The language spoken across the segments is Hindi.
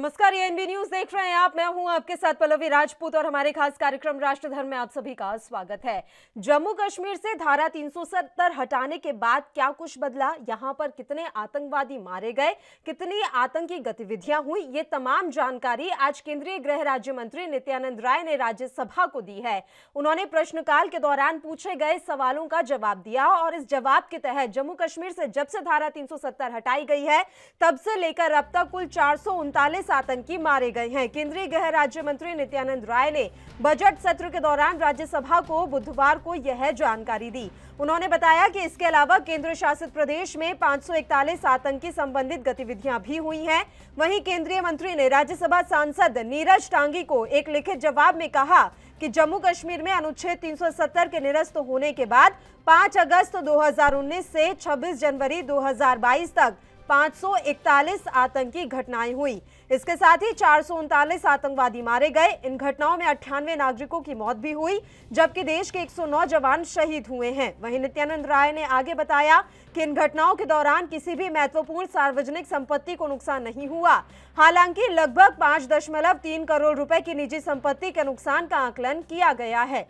नमस्कार, ये एनबी न्यूज देख रहे हैं आप। मैं हूं आपके साथ पल्लवी राजपूत और हमारे खास कार्यक्रम राष्ट्रधर्म में आप सभी का स्वागत है। जम्मू कश्मीर से धारा 370 हटाने के बाद क्या कुछ बदला, यहां पर कितने आतंकवादी मारे गए, कितनी आतंकी गतिविधियां हुई, ये तमाम जानकारी आज केंद्रीय गृह राज्य मंत्री नित्यानंद राय ने राज्यसभा को दी है। उन्होंने प्रश्नकाल के दौरान पूछे गए सवालों का जवाब दिया और इस जवाब के तहत जम्मू कश्मीर से जब से धारा 370 हटाई गई है तब से लेकर अब तक कुल 439 आतंकी मारे गए हैं। केंद्रीय गृह राज्य मंत्री नित्यानंद राय ने बजट सत्र के दौरान राज्यसभा को बुधवार को यह जानकारी दी। उन्होंने बताया कि इसके अलावा केंद्र शासित प्रदेश में 541 आतंकी संबंधित गतिविधियां भी हुई हैं। वहीं केंद्रीय मंत्री ने राज्यसभा सांसद नीरज टांगी को एक लिखित जवाब में कहा कि जम्मू कश्मीर में अनुच्छेद 370 के निरस्त होने के बाद 5 अगस्त 2019 से 26 जनवरी 2022 तक 541 आतंकी घटनाएं हुई। इसके साथ ही 439 आतंकवादी मारे गए। इन घटनाओं में 98 नागरिकों की मौत भी हुई, जबकि देश के 109 जवान शहीद हुए हैं। वहीं नित्यानंद राय ने आगे बताया कि इन घटनाओं के दौरान किसी भी महत्वपूर्ण सार्वजनिक संपत्ति को नुकसान नहीं हुआ। हालांकि लगभग 5.3 करोड़ रुपए की निजी संपत्ति के नुकसान का आकलन किया गया है।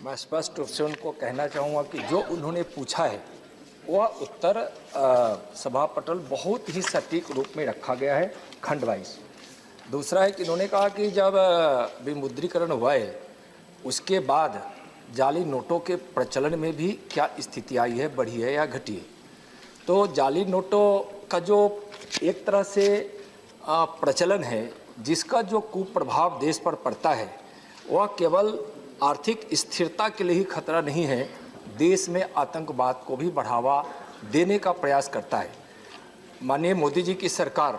मैं स्पष्ट रूप से उनको कहना चाहूँगा कि जो उन्होंने पूछा है वह उत्तर सभा पटल बहुत ही सटीक रूप में रखा गया है, खंड वाइज। दूसरा है कि उन्होंने कहा कि जब विमुद्रीकरण हुआ है उसके बाद जाली नोटों के प्रचलन में भी क्या स्थिति आई है, बढ़ी है या घटी है। तो जाली नोटों का जो एक तरह से प्रचलन है, जिसका जो कुप्रभाव देश पर पड़ता है वह केवल आर्थिक स्थिरता के लिए ही खतरा नहीं है, देश में आतंकवाद को भी बढ़ावा देने का प्रयास करता है। माननीय मोदी जी की सरकार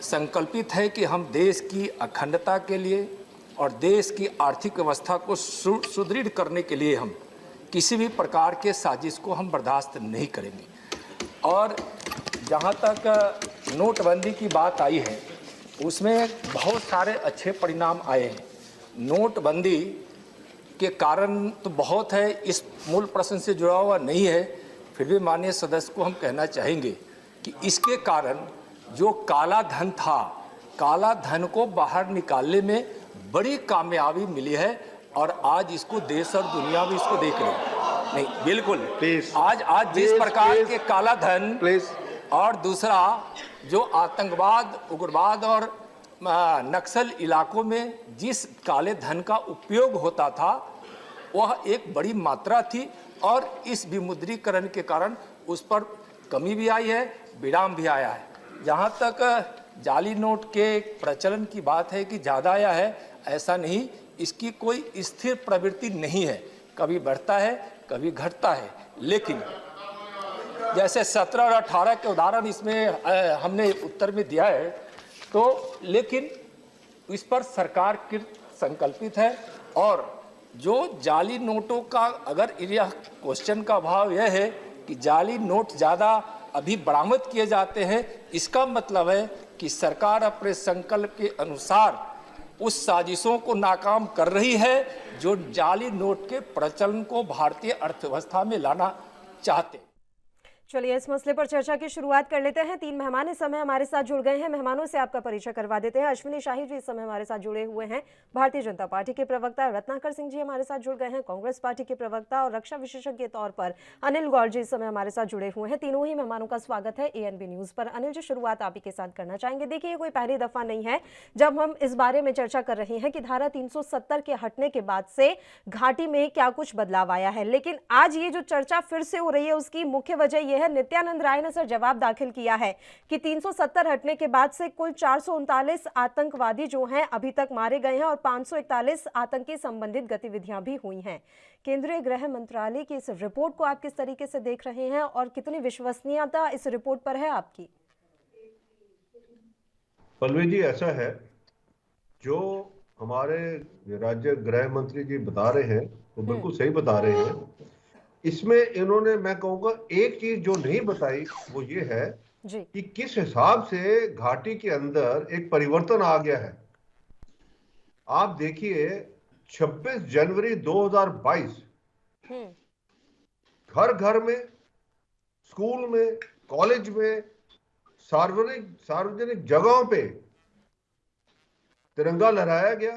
संकल्पित है कि हम देश की अखंडता के लिए और देश की आर्थिक व्यवस्था को सुदृढ़ करने के लिए हम किसी भी प्रकार के साजिश को हम बर्दाश्त नहीं करेंगे। और जहाँ तक नोटबंदी की बात आई है उसमें बहुत सारे अच्छे परिणाम आए हैं। नोटबंदी के कारण तो बहुत है, इस मूल प्रश्न से जुड़ा हुआ नहीं है, फिर भी माननीय सदस्य को हम कहना चाहेंगे कि इसके कारण जो काला धन था, काला धन को बाहर निकालने में बड़ी कामयाबी मिली है और आज इसको देश और दुनिया भी इसको देख रही है। नहीं, बिल्कुल आज जिस प्रकार के काला धन और दूसरा जो आतंकवाद, उग्रवाद और नक्सल इलाकों में जिस काले धन का उपयोग होता था वह एक बड़ी मात्रा थी और इस विमुद्रीकरण के कारण उस पर कमी भी आई है, विराम भी आया है। जहाँ तक जाली नोट के प्रचलन की बात है कि ज़्यादा आया है, ऐसा नहीं, इसकी कोई स्थिर प्रवृत्ति नहीं है, कभी बढ़ता है कभी घटता है। लेकिन जैसे 17 और 18 के उदाहरण इसमें हमने उत्तर में दिया है, तो लेकिन इस पर सरकार की संकल्पित है। और जो जाली नोटों का अगर यह क्वेश्चन का भाव यह है कि जाली नोट ज़्यादा अभी बरामद किए जाते हैं, इसका मतलब है कि सरकार अपने संकल्प के अनुसार उस साजिशों को नाकाम कर रही है जो जाली नोट के प्रचलन को भारतीय अर्थव्यवस्था में लाना चाहते हैं। चलिए इस मसले पर चर्चा की शुरुआत कर लेते हैं। 3 मेहमान इस समय हमारे साथ जुड़ गए हैं। मेहमानों से आपका परिचय करवा देते हैं। अश्विनी शाही जी इस समय हमारे साथ जुड़े हुए हैं, भारतीय जनता पार्टी के प्रवक्ता। रत्नाकर सिंह जी हमारे साथ जुड़ गए हैं, कांग्रेस पार्टी के प्रवक्ता। और रक्षा विशेषज्ञ के तौर पर अनिल गौर जी इस समय हमारे साथ जुड़े हुए हैं। तीनों ही मेहमानों का स्वागत है एएनबी न्यूज पर। अनिल जी, शुरुआत आप ही के साथ करना चाहेंगे। देखिए, ये कोई पहली दफा नहीं है जब हम इस बारे में चर्चा कर रहे हैं कि धारा 370 के हटने के बाद से घाटी में क्या कुछ बदलाव आया है, लेकिन आज ये जो चर्चा फिर से हो रही है उसकी मुख्य वजह यह है, नित्यानंद राय ने सर जवाब दाखिल किया है कि 370 हटने के बाद से कुल 439 आतंकवादी जो हैं अभी तक मारे गए हैं और 541 आतंकी संबंधित गतिविधियां भी हुई हैं। केंद्रीय गृह मंत्रालय की इस रिपोर्ट को आप किस तरीके से देख रहे हैं और कितनी विश्वसनीयता इस रिपोर्ट पर है आपकी? पल्लवी जी, ऐसा है, जो हमारे राज्य गृह मंत्री जी बता रहे हैं वो बिल्कुल सही बता रहे हैं। इसमें इन्होंने, मैं कहूँगा, एक चीज जो नहीं बताई वो ये है कि किस हिसाब से घाटी के अंदर एक परिवर्तन आ गया है। आप देखिए, 26 जनवरी 2022 घर घर में स्कूल में, कॉलेज में, सार्वजनिक जगहों पे तिरंगा लहराया गया,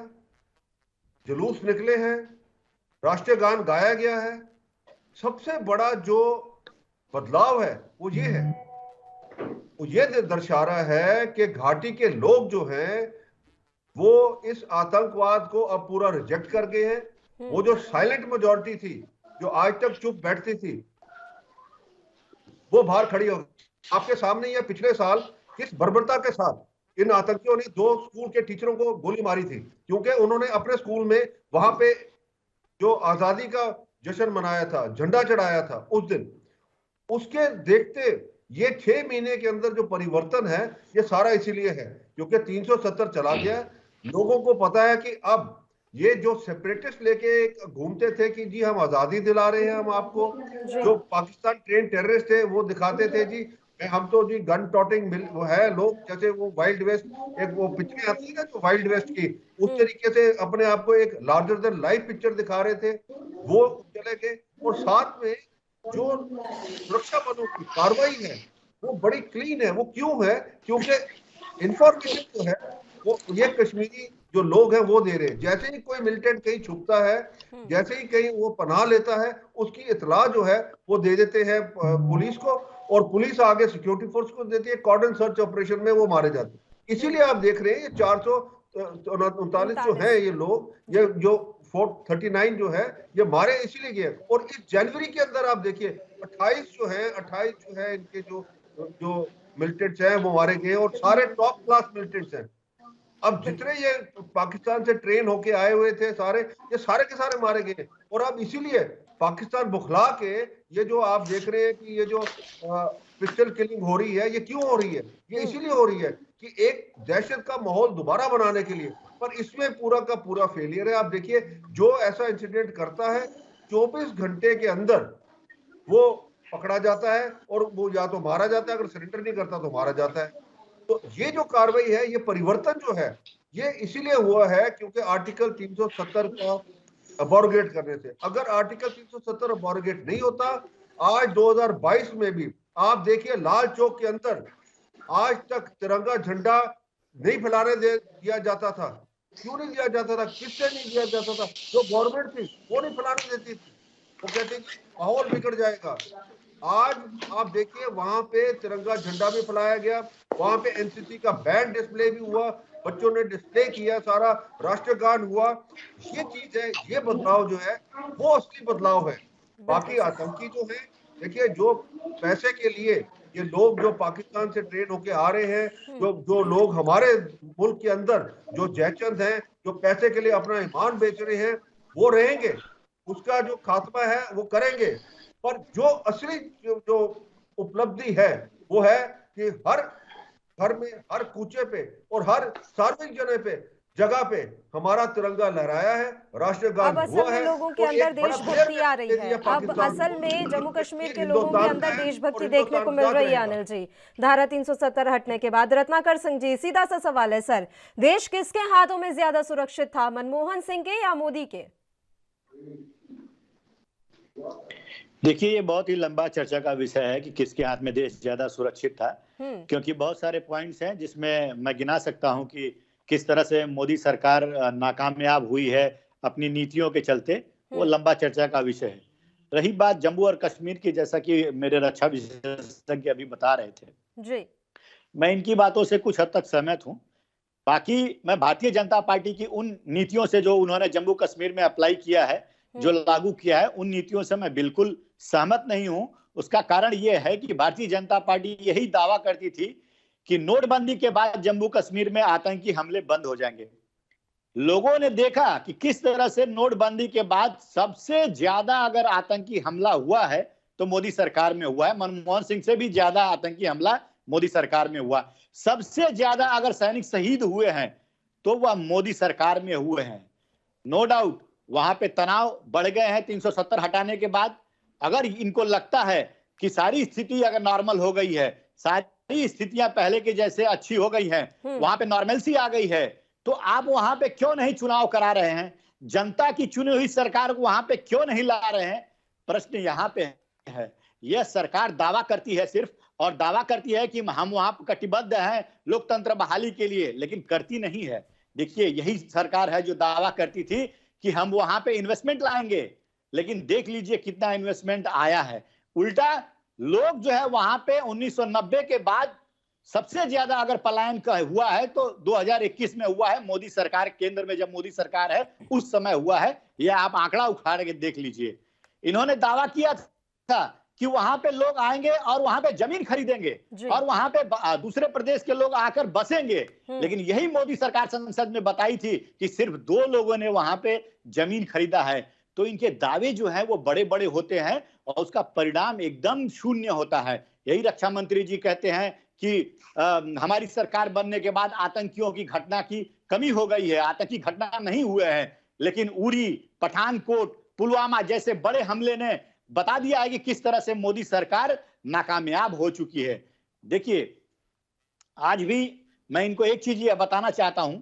जुलूस निकले हैं, राष्ट्रीय गान गाया गया है। सबसे बड़ा जो बदलाव है वो ये है, वो ये दर्शा रहा है कि घाटी के लोग जो हैं वो इस आतंकवाद को अब पूरा रिजेक्ट कर गए हैं। वो जो साइलेंट मेजॉरिटी थी, जो आज तक चुप बैठती थी, वो बाहर खड़ी हो गई। आपके सामने ये पिछले साल किस बर्बरता के साथ इन आतंकियों ने 2 स्कूल के टीचरों को गोली मारी थी, क्योंकि उन्होंने अपने स्कूल में वहां पे जो आजादी का जश्न मनाया था, झंडा चढ़ाया था उस दिन। उसके देखते ये 6 महीने के अंदर जो परिवर्तन है, ये सारा इसीलिए है क्योंकि 370 चला गया। लोगों को पता है कि अब ये जो सेपरेटिस्ट लेके घूमते थे कि जी हम आजादी दिला रहे हैं हम आपको, जो पाकिस्तान ट्रेन टेररिस्ट थे वो दिखाते थे जी हम तो जी गन टॉटिंग वो है लोग, जैसे वो वाइल्ड वेस्ट, एक वो पिक्चर आती है ना जो वाइल्ड वेस्ट की, उस तरीके से अपने आप को एक लार्जर देन लाइफ पिक्चर दिखा रहे थे, वो चले गए। और साथ में जो सुरक्षा बलों की कार्रवाई है वो बड़ी क्लीन है। वो क्यों है? क्योंकि इंफॉर्मेशन जो है वो ये कश्मीरी जो लोग हैं वो दे रहे हैं। जैसे ही कोई मिलिटेंट कहीं छुपता है, जैसे ही कहीं वो पनाह लेता है, उसकी इतला जो है वो दे देते हैं पुलिस को, और पुलिस आगे सिक्योरिटी फोर्स को देती है। कॉर्डन सर्च ऑपरेशन में वो मारे जाते हैं। इसीलिए आप देख रहे हैं ये 439 जो है ये लोग, ये जो 439 जो है ये मारे इसीलिए गए। और इस जनवरी के अंदर आप देखिए 28 जो है इनके जो मिलिटेंट्स हैं वो मारे गए, और सारे टॉप क्लास मिलिटेंट्स हैं। अब जितने ये पाकिस्तान से ट्रेन होके आए हुए थे सारे, ये सारे के सारे मारे गए। और अब इसीलिए पाकिस्तान बुखला के ये जो आप देख रहे हैं कि ये जो पिस्टल किलिंग हो रही है, ये क्यों हो रही है? ये इसीलिए हो रही है कि एक दहशत का माहौल दोबारा बनाने के लिए। पर इसमें पूरा का पूरा फेलियर है। आप देखिए जो ऐसा इंसिडेंट करता है 24 घंटे के अंदर वो पकड़ा जाता है, और वो या तो मारा जाता है, अगर सरेंडर नहीं करता तो मारा जाता है। तो ये जो कार्रवाई है, ये परिवर्तन जो है, ये इसीलिए हुआ है क्योंकि आर्टिकल 370 का अबॉर्गेट करने से। अगर आर्टिकल 370 अबॉर्गेट नहीं होता, आज 2022 में भी आप देखिए लाल चौक के अंदर आज तक तिरंगा झंडा नहीं फैलाने दिया जाता था। क्यों नहीं दिया जाता था? किससे नहीं दिया जाता था? जो गवर्नमेंट थी वो नहीं फैलाने देती थी। वो कहते थी माहौल बिगड़ जाएगा। आज आप देखिए वहां पे तिरंगा झंडा भी फैलाया गया, वहां पे एनसीसी का बैंड डिस्प्ले भी हुआ, बच्चों ने डिस्प्ले किया, सारा राष्ट्रगान हुआ। ये चीज है, ये बदलाव जो है वो असली बदलाव है। बाकी आतंकी जो है, देखिए जो पैसे के लिए ये लोग जो पाकिस्तान से ट्रेन होके आ रहे हैं, जो लोग हमारे मुल्क के अंदर जो जयचंद हैं, जो पैसे के लिए अपना ईमान बेच रहे हैं, वो रहेंगे, उसका जो खात्मा है वो करेंगे। पर जो असली जो उपलब्धि है वो है कि हर घर में, हर कूचे पे और हर सार्वजनिक जगह पे हमारा तिरंगा लहराया है, राष्ट्रगान अब हुआ असल में है। लोगों के अंदर देशभक्ति आ रही है। अब असल में जम्मू कश्मीर के लोगों के अंदर देशभक्ति देखने को मिल रही है। अनिल जी, धारा 370 हटने के बाद रत्नाकर सिंह जी, सीधा सा सवाल है सर, देश किसके हाथों में ज्यादा सुरक्षित था, मनमोहन सिंह के या मोदी के? देखिए ये बहुत ही लंबा चर्चा का विषय है कि किसके हाथ में देश ज्यादा सुरक्षित था, क्योंकि बहुत सारे पॉइंट्स हैं जिसमें मैं गिना सकता हूं कि किस तरह से मोदी सरकार नाकामयाब हुई है अपनी नीतियों के चलते। वो लंबा चर्चा का विषय है। रही बात जम्मू और कश्मीर की, जैसा कि मेरे रक्षा विशेषज्ञ अभी बता रहे थे जी, मैं इनकी बातों से कुछ हद तक सहमत हूं। बाकी मैं भारतीय जनता पार्टी की उन नीतियों से जो उन्होंने जम्मू कश्मीर में अप्लाई किया है, जो लागू किया है, उन नीतियों से मैं बिल्कुल सहमत नहीं हूं। उसका कारण यह है कि भारतीय जनता पार्टी यही दावा करती थी कि नोटबंदी के बाद जम्मू कश्मीर में आतंकी हमले बंद हो जाएंगे। लोगों ने देखा कि किस तरह से नोटबंदी के बाद सबसे ज्यादा अगर आतंकी हमला हुआ है तो मोदी सरकार में हुआ है। मनमोहन सिंह से भी ज्यादा आतंकी हमला मोदी सरकार में हुआ। सबसे ज्यादा अगर सैनिक शहीद हुए हैं तो वह मोदी सरकार में हुए हैं। नो डाउट वहां पे तनाव बढ़ गए हैं 370 हटाने के बाद। अगर इनको लगता है कि सारी स्थिति अगर नॉर्मल हो गई है, सारी स्थितियां पहले के जैसे अच्छी हो गई हैं, वहां पे नॉर्मलसी आ गई है, तो आप वहां पे क्यों नहीं चुनाव करा रहे हैं? जनता की चुनी हुई सरकार को वहां पे क्यों नहीं ला रहे हैं? प्रश्न यहां पे है। यह सरकार दावा करती है सिर्फ, और दावा करती है कि हम वहां कटिबद्ध हैं लोकतंत्र बहाली के लिए, लेकिन करती नहीं है। देखिए, यही सरकार है जो दावा करती थी कि हम वहां पे इन्वेस्टमेंट लाएंगे, लेकिन देख लीजिए कितना इन्वेस्टमेंट आया है। उल्टा लोग जो है वहां पे 1990 के बाद सबसे ज्यादा अगर पलायन का हुआ है तो 2021 में हुआ है, मोदी सरकार, केंद्र में जब मोदी सरकार है उस समय हुआ है। यह आप आंकड़ा उखाड़ के देख लीजिए। इन्होंने दावा किया था कि वहां पे लोग आएंगे और वहां पे जमीन खरीदेंगे और वहां पे दूसरे प्रदेश के लोग आकर बसेंगे, लेकिन यही मोदी सरकार संसद में बताई थी कि सिर्फ 2 लोगों ने वहां पे जमीन खरीदा है। तो इनके दावे जो है वो बड़े बड़े होते हैं और उसका परिणाम एकदम शून्य होता है। यही रक्षा मंत्री जी कहते हैं कि हमारी सरकार बनने के बाद आतंकियों की घटना की कमी हो गई है, आतंकी घटना नहीं हुए हैं, लेकिन उरी, पठानकोट, पुलवामा जैसे बड़े हमले ने बता दिया है कि किस तरह से मोदी सरकार नाकामयाब हो चुकी है। देखिए, आज भी मैं इनको एक चीज यह बताना चाहता हूं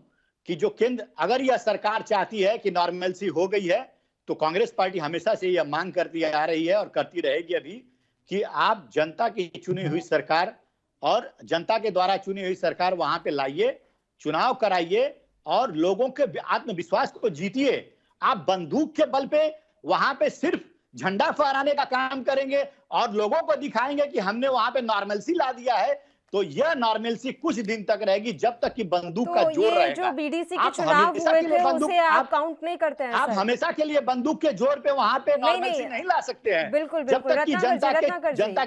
कि जो केंद्र, अगर यह सरकार चाहती है कि नॉर्मलसी हो गई है, तो कांग्रेस पार्टी हमेशा से यह मांग करती आ रही है और करती रहेगी अभी कि आप जनता की चुनी हुई सरकार और जनता के द्वारा चुनी हुई सरकार वहां पे लाइए, चुनाव कराइए और लोगों के आत्मविश्वास को जीतिए। आप बंदूक के बल पे वहां पे सिर्फ झंडा फहराने का काम करेंगे और लोगों को दिखाएंगे कि हमने वहां पे नॉर्मलसी ला दिया है, तो यह नॉर्मलसी कुछ दिन तक रहेगी, जब तक कि बंदूक का जोर रहेगा। जो बीडीसी के चुनाव हुए थे उसे आप काउंट नहीं करते हैं? आप हमेशा के लिए बंदूक के जोर पे वहां पे नॉर्मलसी नहीं ला सकते हैं। बिल्कुल जब तक कि जनता के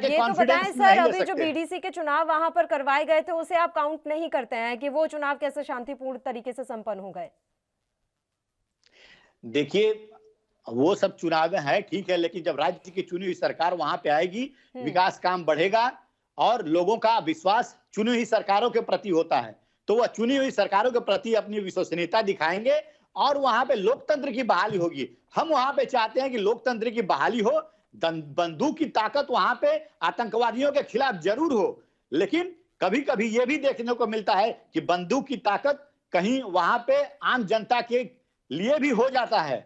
ये तो बताएं कॉन्फिडेंस सर, नहीं ले अभी जो सकते। बीडीसी के चुनाव वहां पर करवाए गए थे उसे आप काउंट नहीं करते हैं कि वो चुनाव कैसे शांतिपूर्ण तरीके से संपन्न हो गए? देखिए, वो सब चुनाव है, ठीक है, लेकिन जब राज्य की चुनी हुई सरकार वहां पे आएगी, विकास काम बढ़ेगा और लोगों का विश्वास चुनी हुई सरकारों के प्रति होता है, तो वह चुनी हुई सरकारों के प्रति अपनी विश्वसनीयता दिखाएंगे और वहां पे लोकतंत्र की बहाली होगी। हम वहां पे चाहते हैं कि लोकतंत्र की बहाली हो, बंदूक की ताकत वहां पे आतंकवादियों के खिलाफ जरूर हो, लेकिन कभी कभी यह भी देखने को मिलता है कि बंदूक की ताकत कहीं वहां पे आम जनता के लिए भी हो जाता है।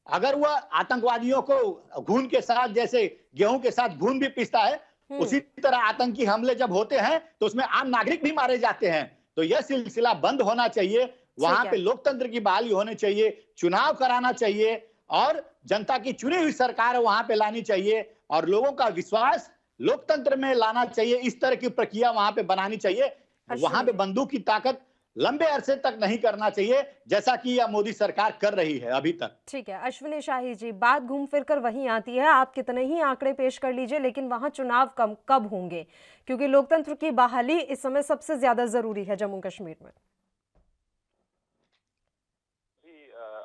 अगर वह आतंकवादियों को घून के साथ, जैसे गेहूं के साथ घून भी पीसता है, उसी तरह आतंकी हमले जब होते हैं तो उसमें आम नागरिक भी मारे जाते हैं। तो यह सिलसिला बंद होना चाहिए, वहां पे लोकतंत्र की बहाली होनी चाहिए, चुनाव कराना चाहिए और जनता की चुनी हुई सरकार वहां पे लानी चाहिए और लोगों का विश्वास लोकतंत्र में लाना चाहिए। इस तरह की प्रक्रिया वहां पे बनानी चाहिए। वहां पे बंदूक की ताकत लंबे अरसे तक नहीं करना चाहिए, जैसा कि यह मोदी सरकार कर रही है अभी तक। ठीक है अश्विनी शाही जी, बात घूम फिर कर वहीं आती है, आप कितने ही आंकड़े पेश कर लीजिए, लेकिन वहां चुनाव कब होंगे? क्योंकि लोकतंत्र की बहाली इस समय सबसे ज्यादा जरूरी है जम्मू कश्मीर में।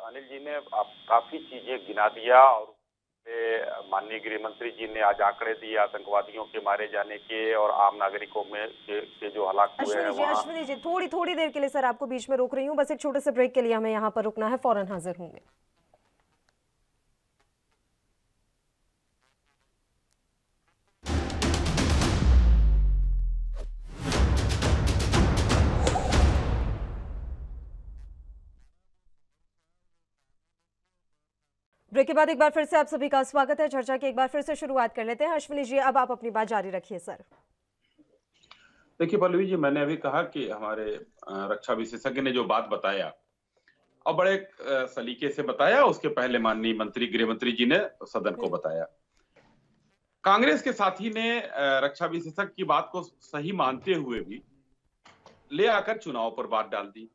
अनिल जी ने काफी चीजें गिना दिया और माननीय गृह मंत्री जी ने आज आंकड़े दिए आतंकवादियों के मारे जाने के और आम नागरिकों में के जो हलाक हुए हैं। अश्विनी जी थोड़ी देर के लिए सर आपको बीच में रोक रही हूँ, बस एक छोटे से ब्रेक के लिए हमें यहाँ पर रुकना है, फौरन हाजिर होंगे। ब्रेक के बाद एक बार फिर से आप सभी का स्वागत है। चर्चा की एक बार फिर से शुरुआत कर लेते हैं। अश्विनी जी, अब आप अपनी बात जारी रखिए सर। देखिए पल्लवी जी, मैंने अभी कहा कि हमारे रक्षा विशेषज्ञ ने जो बात बताया और बड़े सलीके से बताया, उसके पहले माननीय मंत्री गृह मंत्री जी ने सदन को बताया। कांग्रेस के साथी ने रक्षा विशेषज्ञ की बात को सही मानते हुए भी ले आकर चुनाव पर बात डाल दी।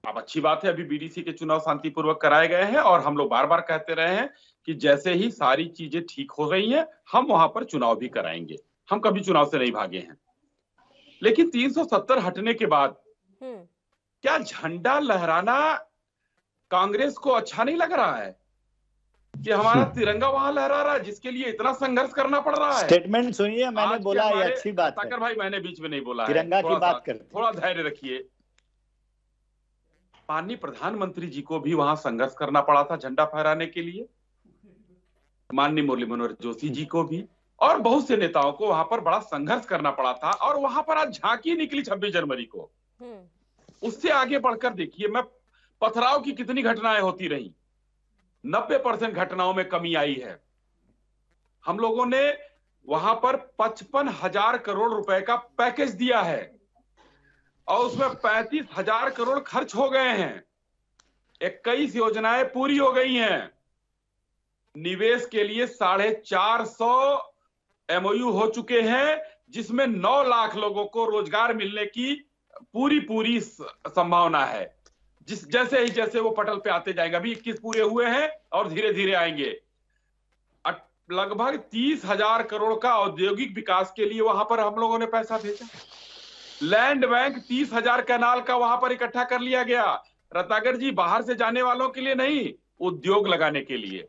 अब अच्छी बात है, अभी बीडीसी के चुनाव शांतिपूर्वक कराए गए हैं और हम लोग बार बार कहते रहे हैं कि जैसे ही सारी चीजें ठीक हो रही हैं हम वहां पर चुनाव भी कराएंगे। हम कभी चुनाव से नहीं भागे हैं। लेकिन 370 हटने के बाद क्या झंडा लहराना कांग्रेस को अच्छा नहीं लग रहा है कि हमारा तिरंगा वहां लहरा रहा है जिसके लिए इतना संघर्ष करना पड़ रहा है? स्टेटमेंट सुनिए, मैंने बोला ये अच्छी बात है। ताकर भाई, मैंने बीच में नहीं बोला है, तिरंगा की बात करते, थोड़ा धैर्य रखिए। माननीय प्रधानमंत्री जी को भी वहां संघर्ष करना पड़ा था झंडा फहराने के लिए, माननीय मुरली मनोहर जोशी जी को भी, और बहुत से नेताओं को वहां पर बड़ा संघर्ष करना पड़ा था। और वहां पर आज झांकी निकली 26 जनवरी को। उससे आगे बढ़कर देखिए, मैं पथराव की कितनी घटनाएं होती रही, 90% घटनाओं में कमी आई है। हम लोगों ने वहां पर 55,000 करोड़ रुपए का पैकेज दिया है और उसमें 35,000 करोड़ खर्च हो गए हैं। 21 योजनाएं पूरी हो गई हैं। निवेश के लिए 450 MOU हो चुके हैं, जिसमें 9 लाख लोगों को रोजगार मिलने की पूरी संभावना है। जैसे वो पटल पे आते जाएंगे। अभी 21 पूरे हुए हैं और धीरे धीरे आएंगे। लगभग 30,000 करोड़ का औद्योगिक विकास के लिए वहां पर हम लोगों ने पैसा भेजा। लैंड बैंक 30,000 कैनाल का वहां पर इकट्ठा कर लिया गया। रत्नाकर जी, बाहर से जाने वालों के लिए नहीं, उद्योग लगाने के लिए।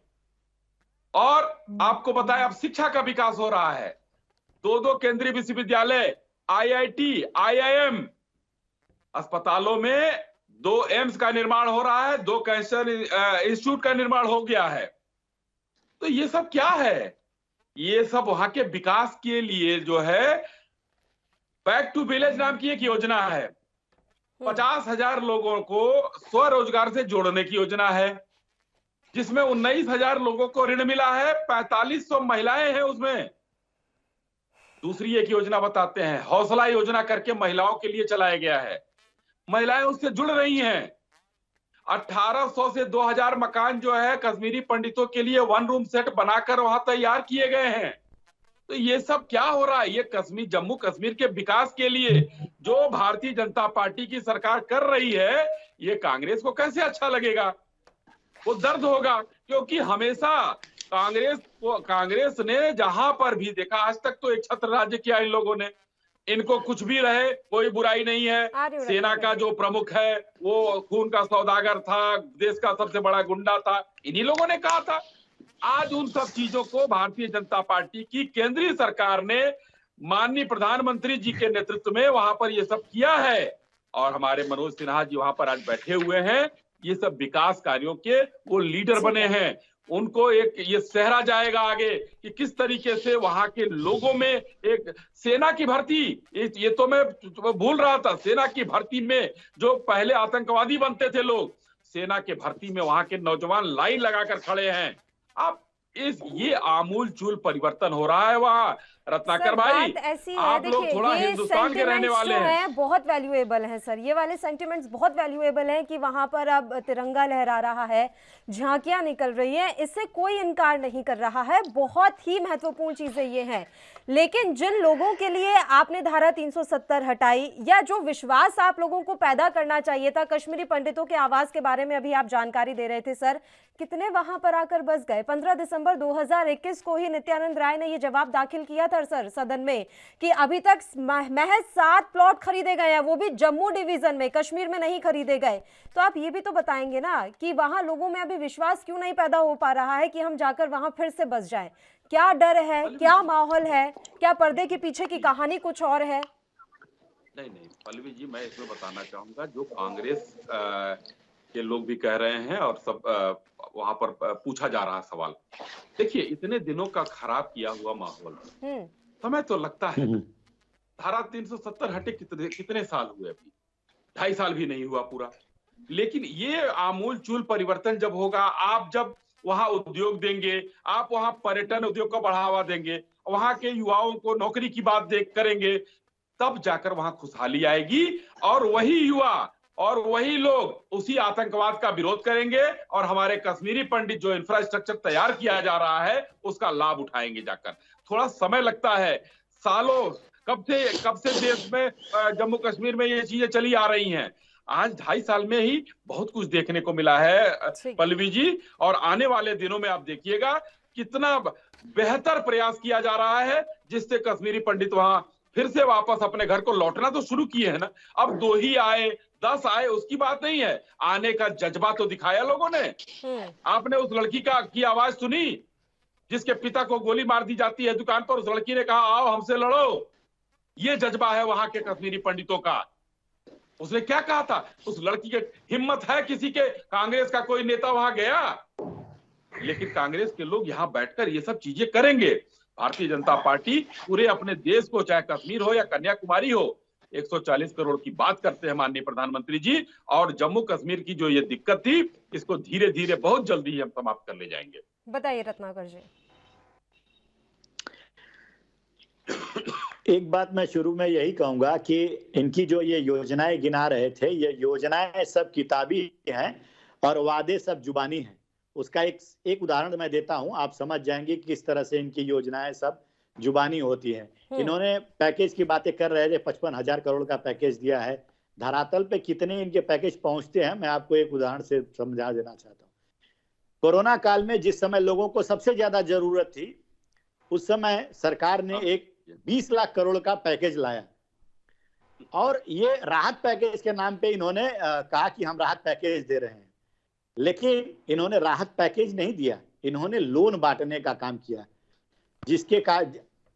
और आपको बताएं, अब शिक्षा का विकास हो रहा है। 2 केंद्रीय विश्वविद्यालय, IIT, IIM, अस्पतालों में 2 एम्स का निर्माण हो रहा है, 2 कैंसर इंस्टीट्यूट का निर्माण हो गया है। तो ये सब क्या है? ये सब वहां के विकास के लिए जो है बैक टू विलेज नाम की एक योजना है। 50,000 लोगों को स्वरोजगार से जोड़ने की योजना है, जिसमें 19,000 लोगों को ऋण मिला है। 4500 महिलाएं हैं उसमें। दूसरी एक योजना बताते हैं, हौसला योजना करके महिलाओं के लिए चलाया गया है। महिलाएं उससे जुड़ रही हैं। 1800 से 2000 मकान जो है कश्मीरी पंडितों के लिए 1 रूम सेट बनाकर वहां तैयार किए गए हैं। तो ये सब क्या हो रहा है? ये जम्मू कश्मीर के विकास के लिए जो भारतीय जनता पार्टी की सरकार कर रही है, ये कांग्रेस को कैसे अच्छा लगेगा? वो दर्द होगा, क्योंकि हमेशा कांग्रेस ने जहां पर भी देखा, आज तक तो एक छत्र राज्य किया इन लोगों ने। इनको कुछ भी रहे, कोई बुराई नहीं है। सेना का जो प्रमुख है वो खून का सौदागर था, देश का सबसे बड़ा गुंडा था, इन्हीं लोगों ने कहा था। आज उन सब चीजों को भारतीय जनता पार्टी की केंद्रीय सरकार ने माननीय प्रधानमंत्री जी के नेतृत्व में वहां पर ये सब किया है। और हमारे मनोज सिन्हा जी वहां पर आज बैठे हुए हैं। ये सब विकास कार्यों के वो लीडर बने हैं। उनको एक ये सहरा जाएगा आगे कि किस तरीके से वहां के लोगों में एक सेना की भर्ती, ये तो मैं भूल रहा था, सेना की भर्ती में जो पहले आतंकवादी बनते थे लोग, सेना के भर्ती में वहां के नौजवान लाइन लगाकर खड़े हैं। अब ये आमूल चूल परिवर्तन हो रहा है वहां। रत्नाकर भाई, आप लोग थोड़ा हिंदुस्तान के रहने वाले हैं, बहुत वैल्यूएबल हैं सर। ये वाले सेंटिमेंट्स बहुत वैल्यूएबल हैं कि वहां पर अब तिरंगा लहरा रहा है, झांकियां निकल रही हैं, इससे कोई इनकार नहीं कर रहा है। बहुत ही महत्वपूर्ण चीजें ये हैं। लेकिन जिन लोगों के लिए आपने धारा 370 हटाई, या जो विश्वास आप लोगों को पैदा करना चाहिए था, कश्मीरी पंडितों के आवाज के बारे में अभी आप जानकारी दे रहे थे सर, कितने वहां पर आकर बस गए? 15 दिसंबर 2021 को ही नित्यानंद राय ने यह जवाब दाखिल किया था सर सदन में कि अभी तक महज 7 प्लॉट खरीदे गए हैं, वो भी जम्मू डिवीजन में, कश्मीर में नहीं खरीदे गए। तो आप ये भी तो बताएंगे ना कि वहां लोगों में अभी विश्वास क्यों नहीं पैदा हो पा रहा है कि हम जाकर वहां फिर से बस जाएं? क्या डर है, क्या माहौल है, क्या पर्दे के पीछे की कहानी कुछ और है? नहीं, पल्लवी जी, मैं इसमें बताना चाहूंगा, जो कांग्रेस के लोग भी कह रहे हैं और सब वहां पर पूछा जा रहा सवाल। देखिए, इतने दिनों का खराब किया हुआ माहौल, समय तो लगता है। धारा 370 हटे कितने साल हुए? अभी 2.5 साल भी नहीं हुआ पूरा। लेकिन ये आमूल चूल परिवर्तन जब होगा, आप जब वहां उद्योग देंगे, आप वहां पर्यटन उद्योग को बढ़ावा देंगे, वहां के युवाओं को नौकरी की बात करेंगे, तब जाकर वहां खुशहाली आएगी। और वही युवा और वही लोग उसी आतंकवाद का विरोध करेंगे और हमारे कश्मीरी पंडित जो इंफ्रास्ट्रक्चर तैयार किया जा रहा है उसका लाभ उठाएंगे जाकर। थोड़ा समय लगता है, सालों, कब से देश में जम्मू कश्मीर में ये चीजें चली आ रही हैं। आज 2.5 साल में ही बहुत कुछ देखने को मिला है पल्लवी जी। और आने वाले दिनों में आप देखिएगा कितना बेहतर प्रयास किया जा रहा है, जिससे कश्मीरी पंडित वहां फिर से वापस अपने घर को लौटना तो शुरू किए हैं ना। अब 2 ही आए, 10 आए, उसकी बात नहीं है, आने का जज्बा तो दिखाया लोगों ने। आपने उस लड़की की आवाज सुनी जिसके पिता को गोली मार दी जाती है दुकान पर? उस लड़की ने कहा, आओ हमसे लड़ो। ये जज्बा है वहां के कश्मीरी पंडितों का। उसने क्या कहा था? उस लड़की के हिम्मत है किसी के? कांग्रेस का कोई नेता वहां गया? लेकिन कांग्रेस के लोग यहां बैठकर ये सब चीजें करेंगे। भारतीय जनता पार्टी पूरे अपने देश को, चाहे कश्मीर हो या कन्याकुमारी हो, 140 करोड़ की बात करते हैं माननीय प्रधानमंत्री जी। और जम्मू कश्मीर की जो ये दिक्कत थी, इसको धीरे धीरे बहुत जल्दी हम समाप्त कर ले जाएंगे। बताइए रत्नाकर जी। एक बात मैं शुरू में यही कहूंगा कि इनकी जो ये योजनाएं गिना रहे थे, ये योजनाएं सब किताबी हैं और वादे सब जुबानी हैं। उसका एक उदाहरण मैं देता हूं, आप समझ जाएंगे कि किस तरह से इनकी योजनाएं सब जुबानी होती हैं। इन्होंने पैकेज की बातें कर रहे थे, 55,000 करोड़ का पैकेज दिया है। धरातल पे कितने इनके पैकेज पहुंचते हैं, मैं आपको एक उदाहरण से समझा देना चाहता हूँ। कोरोना काल में जिस समय लोगों को सबसे ज्यादा जरूरत थी, उस समय सरकार ने एक 20 लाख करोड़ का पैकेज लाया और ये राहत पैकेज के नाम पे इन्होंने कहा कि हम राहत पैकेज दे रहे हैं, लेकिन इन्होंने राहत पैकेज नहीं दिया, इन्होंने लोन बांटने का काम किया। जिसके का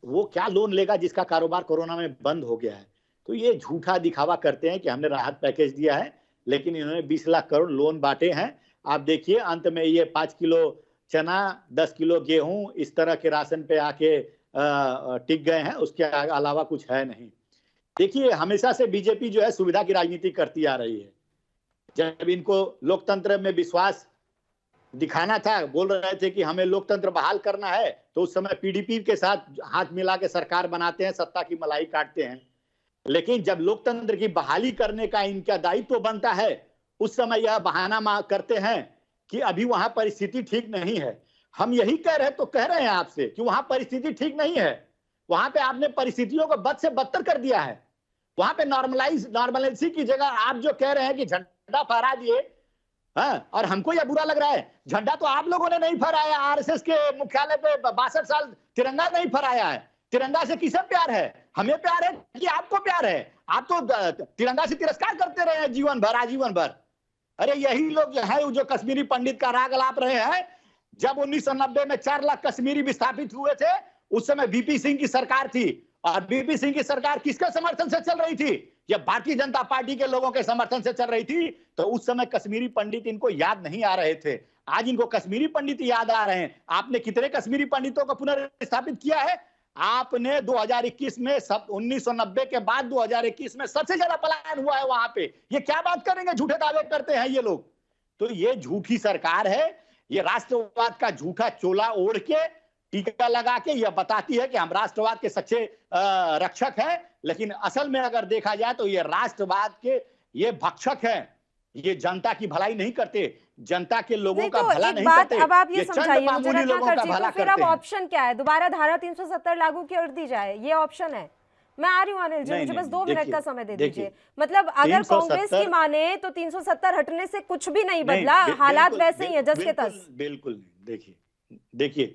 वो क्या लोन लेगा जिसका कारोबार कोरोना में बंद हो गया है। तो ये झूठा दिखावा करते हैं कि हमने राहत पैकेज दिया है, लेकिन इन्होंने 20 लाख करोड़ लोन बांटे हैं। आप देखिए अंत में ये 5 किलो चना, 10 किलो गेहूं इस तरह के राशन पे आके टिक गए हैं, उसके अलावा कुछ है नहीं। देखिए हमेशा से बीजेपी जो है सुविधा की राजनीति करती आ रही है। जब इनको लोकतंत्र में विश्वास दिखाना था, बोल रहे थे कि हमें लोकतंत्र बहाल करना है, तो उस समय पीडीपी के साथ हाथ मिला के सरकार बनाते हैं, सत्ता की मलाई काटते हैं। लेकिन जब लोकतंत्र की बहाली करने का इनका दायित्व बनता है, उस समय यह बहाना करते हैं कि अभी वहां परिस्थिति ठीक नहीं है। हम यही कह रहे हैं आपसे कि वहां परिस्थिति ठीक नहीं है। वहां पे आपने परिस्थितियों को बद से बदतर कर दिया है। वहां पे नॉर्मलाइजेशन की जगह आप जो कह रहे हैं कि झंडा फहरा दिए, हाँ, और हमको यह बुरा लग रहा है। झंडा तो आप लोगों ने नहीं फहराया, आरएसएस के मुख्यालय पे 62 साल तिरंगा नहीं फहराया है। तिरंगा से किसे प्यार है? हमें प्यार है कि आपको प्यार है? आप तो तिरंगा से तिरस्कार करते रहे हैं जीवन भर, आजीवन भर। अरे यही लोग जो है जो कश्मीरी पंडित का राग अलाप रहे हैं। जब 1990 में 4 लाख कश्मीरी विस्थापित हुए थे, उस समय बीपी सिंह की सरकार थी, और बीपी सिंह की सरकार किसके समर्थन से चल रही थी? यह भारतीय जनता पार्टी के लोगों के समर्थन से चल रही थी। तो उस समय कश्मीरी पंडित इनको याद नहीं आ रहे थे, आज इनको कश्मीरी पंडित याद आ रहे हैं। आपने कितने कश्मीरी पंडितों को पुनर्स्थापित किया है? आपने 2021 में 1990 के बाद 2021 में सबसे ज्यादा पलायन हुआ है वहां पे। ये क्या बात करेंगे? झूठे दावे करते हैं ये लोग। तो ये झूठी सरकार है, ये राष्ट्रवाद का झूठा चोला ओढ़ के टीका लगा के यह बताती है कि हम राष्ट्रवाद के सच्चे रक्षक हैं, लेकिन असल में अगर देखा जाए तो ये राष्ट्रवाद के ये भक्षक हैं। ये जनता की भलाई नहीं करते, जनता के लोगों का भला नहीं करते। अब आप ये समझाइए मुझे लोगों का भला फिर अब करते हैं। ऑप्शन क्या है? दोबारा धारा 370 लागू कर दी जाए, ये ऑप्शन है? मैं आ रही हूँ अनिल जी, मुझे बस 2 मिनट का समय दे दीजिए। मतलब अगर कांग्रेस की माने तो 370 हटने से कुछ भी नहीं बदला, हालात वैसे ही है जस के तस। बिल्कुल नहीं। देखिए